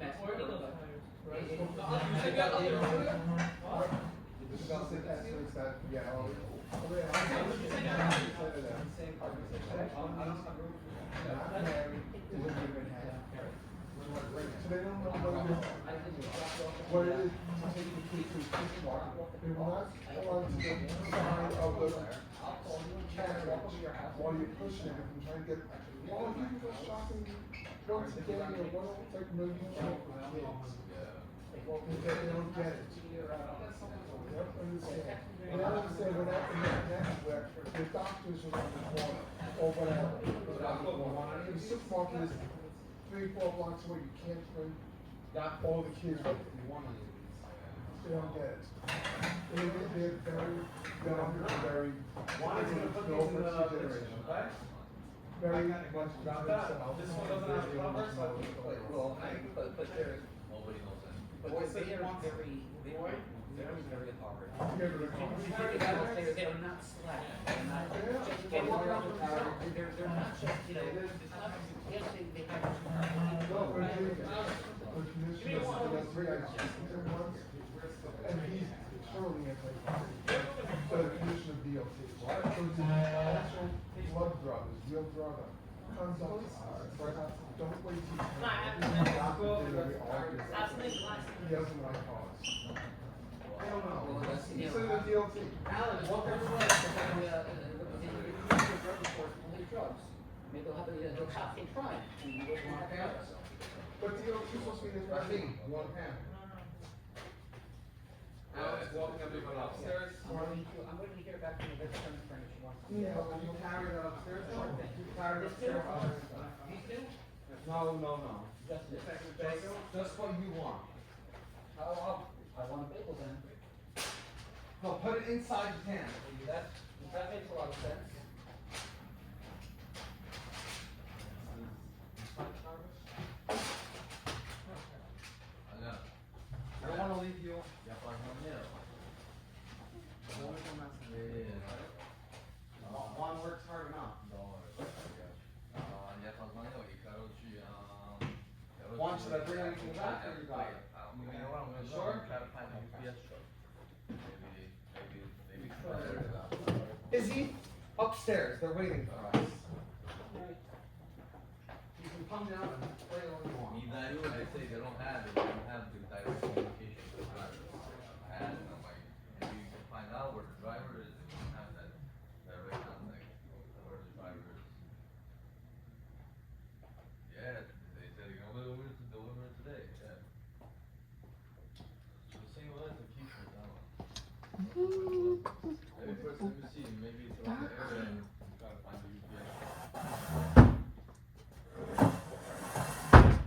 So they don't know what it is to take the key to push walk. They will not go on to the side of the catwalk while you're pushing it and trying to get, oh, you can go shopping once a day or one, it's like no, you can't for kids. Well, they don't get it. They don't understand. They don't understand when that, that's where the doctors are on the corner or whatever. The supermarket is 3-4 blocks away, you can't bring all the kids with you. They don't get it. They're very young and very, generation. Very much about themselves. This one doesn't have a cover, so but they're nobody knows that. But they are very hard. They're not slack. They're not getting around the tower. They're not just, you know, yes, they have. The commissioner has 3 actions once, and he's totally anti-party. So the commissioner of DOT. So it's an actual blood drug, it's real drug. Comes up, don't wait till you he doesn't like cars. I don't know. He's in the DOT. Alan, walk everywhere. Drugs. Maybe they'll have a try. But DOT is supposed to be the right thing. Alex walking everyone upstairs. I'm waiting to hear back from the veteran furniture. Yeah, but you carried it upstairs? You carried it These upstairs? two? No. Just what you want. I want a bagel then. No, put it inside the can. That makes a lot of sense. I don't want to leave you. Juan works hard enough. want, should I bring anything back or you got it? You know what, I'm gonna sure? Try to find a UPS truck. Maybe. Izzy, upstairs, they're waiting for us. You can come down and play all you want. Need that, I say they don't have the direct communication with the driver. I asked them, like, maybe you can find out where the driver is, if you don't have that direct contact where the driver is. Yeah, they said you're gonna deliver it today, yeah. So the same as the keep it down. Maybe first let me see, maybe it's around the area and you gotta find the UPS.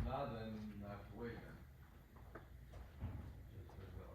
Nah, then I have to wait then. Just for the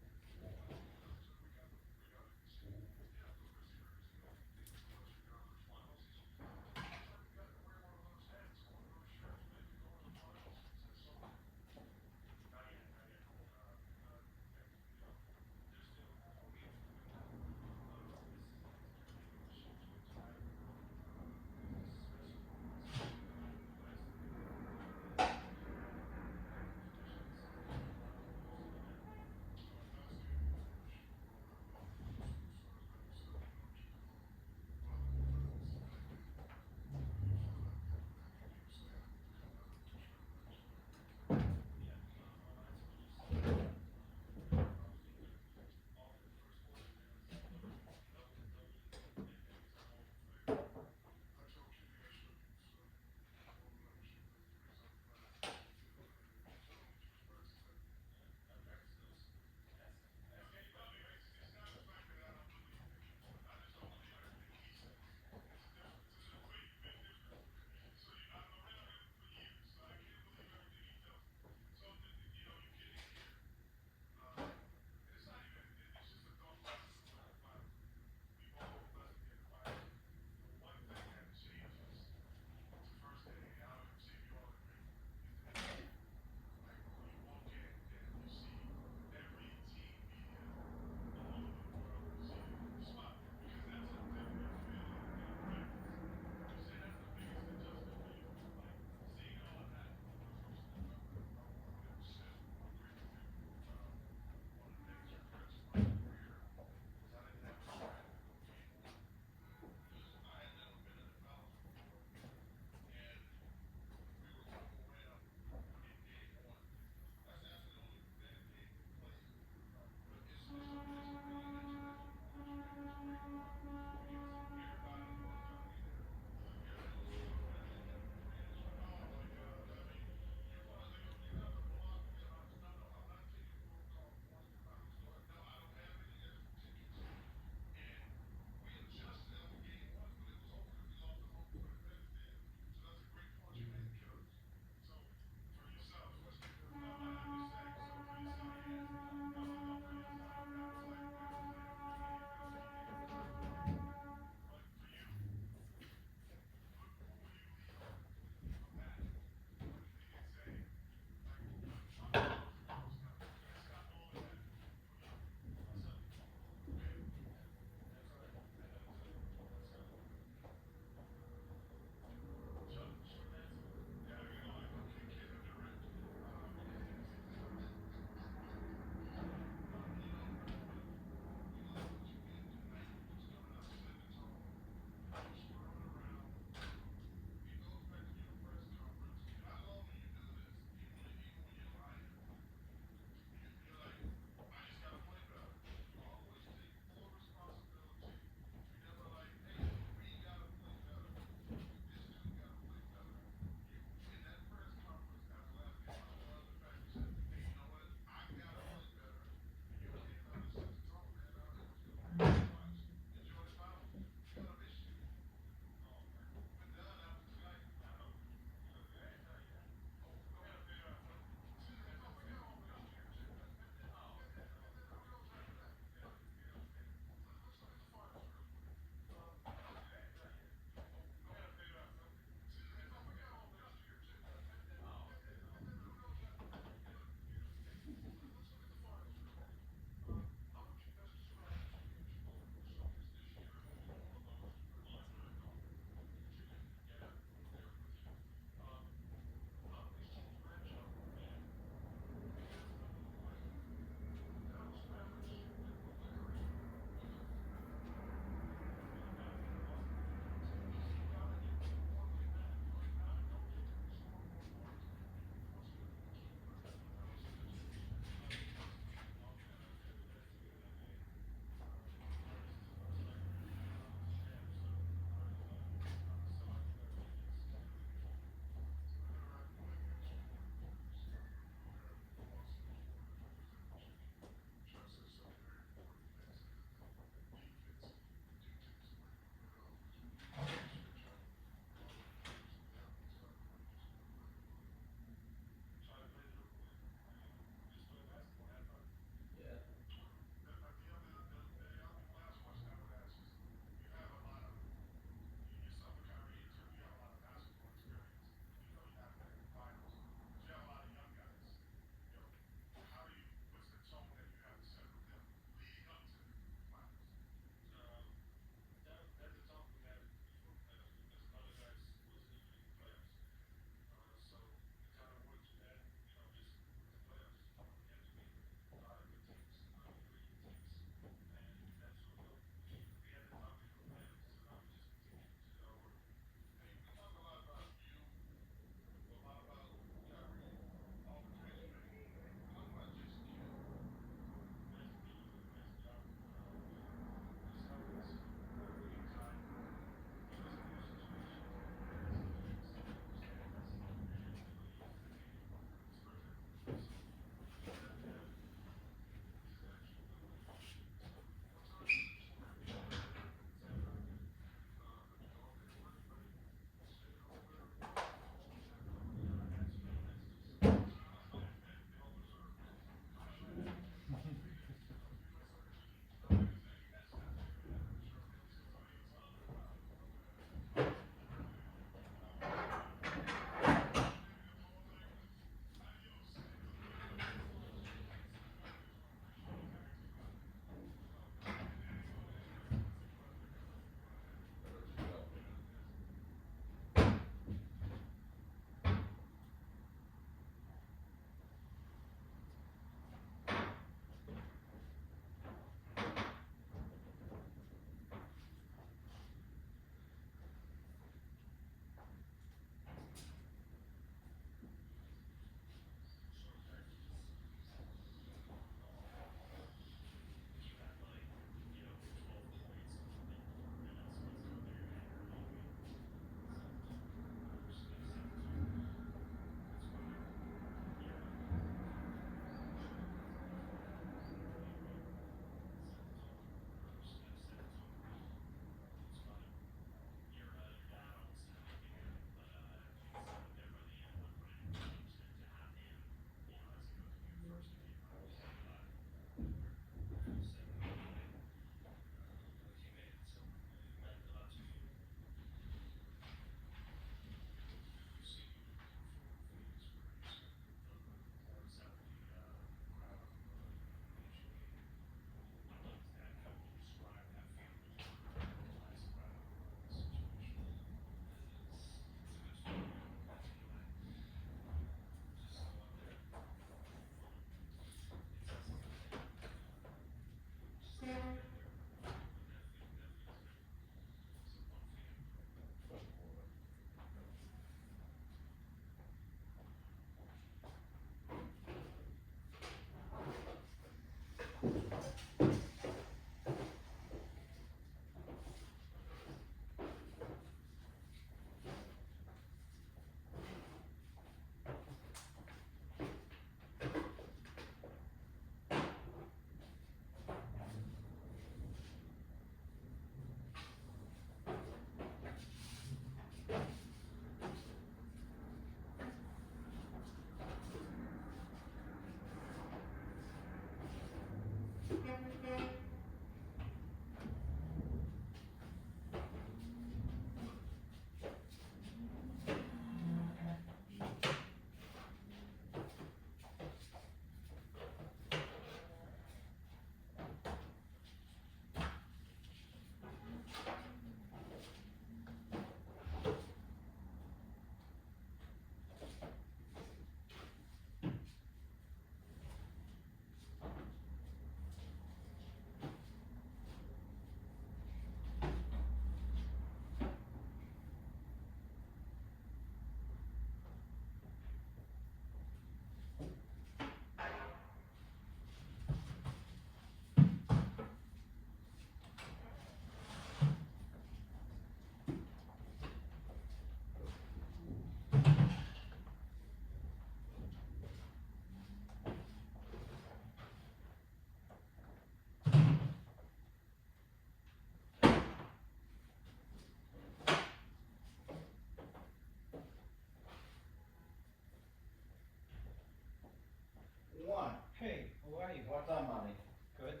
Hey, how are you? What's up, mommy? Good.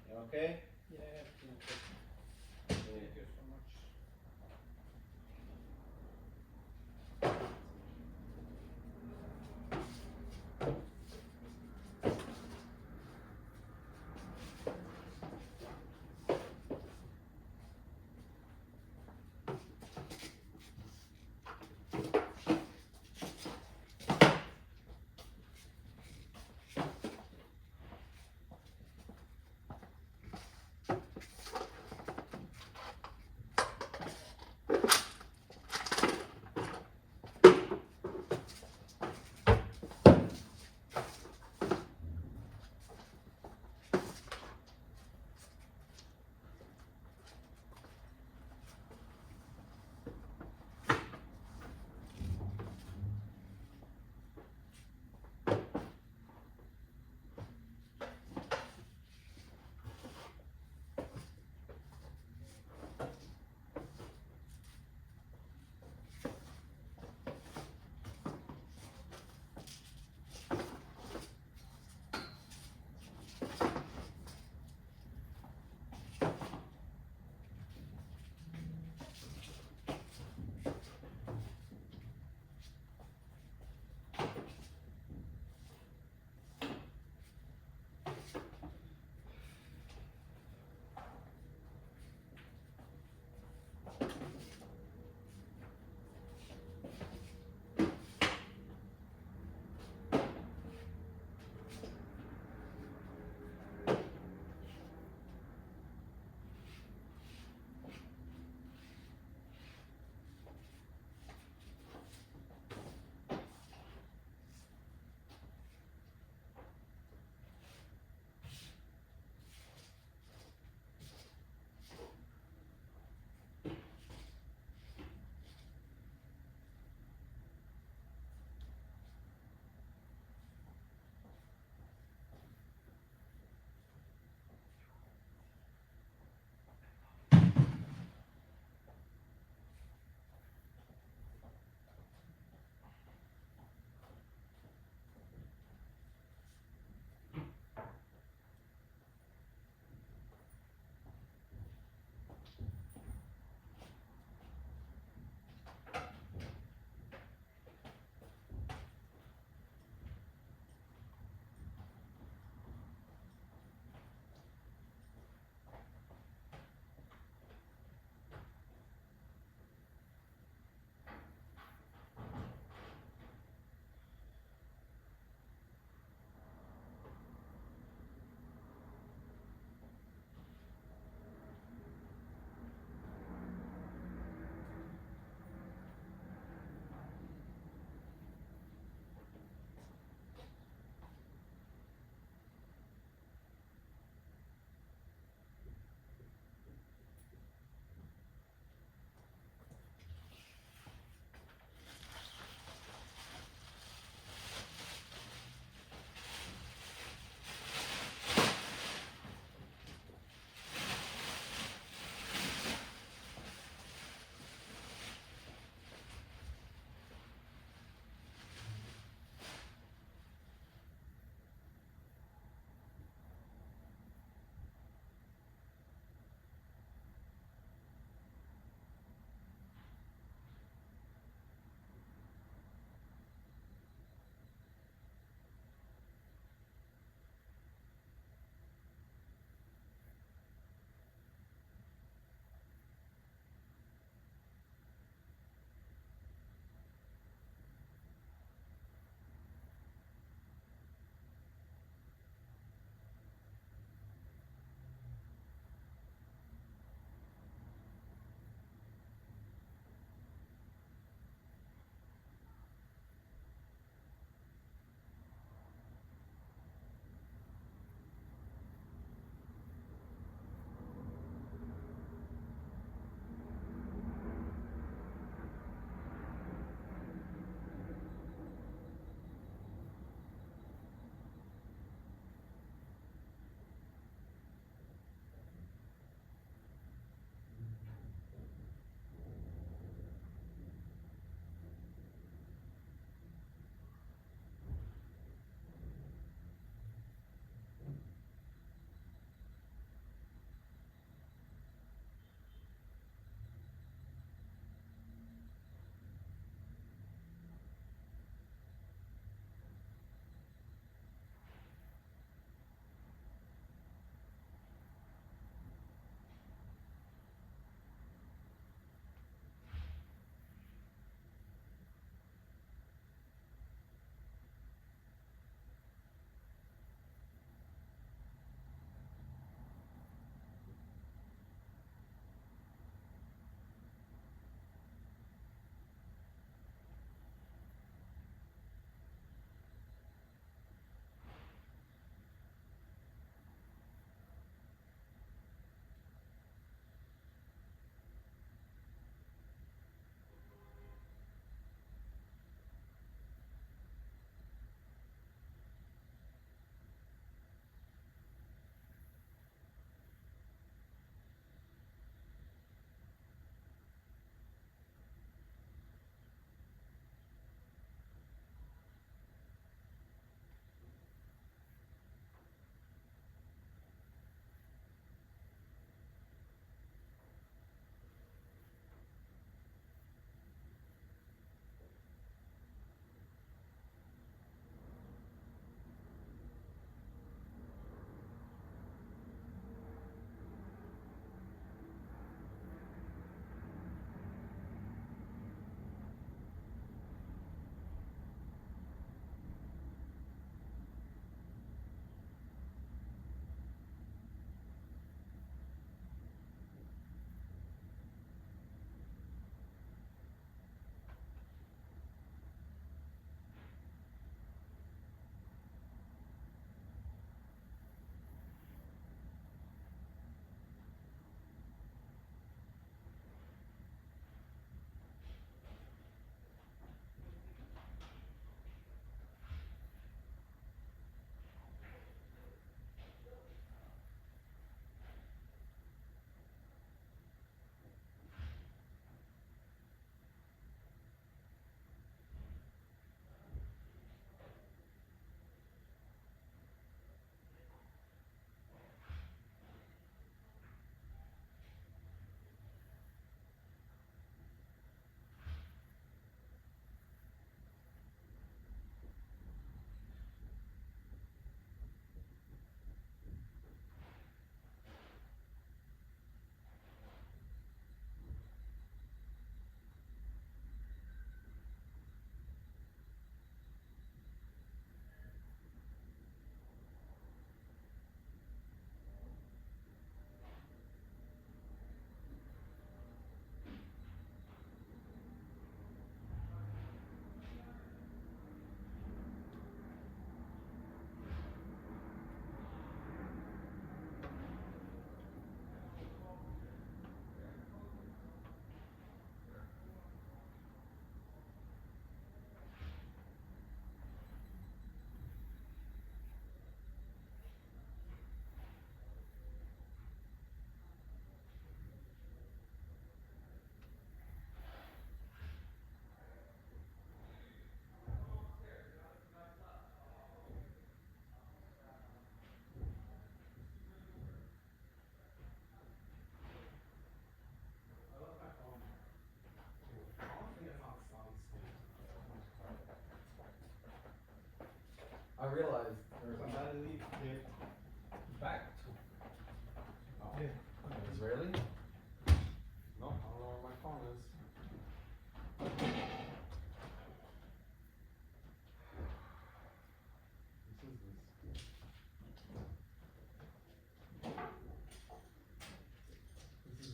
You okay? Yeah. Thank you so much.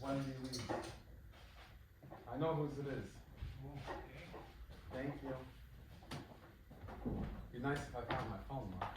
When do you leave? I know whose it is. Thank you. Be nice if I found my phone, Mark.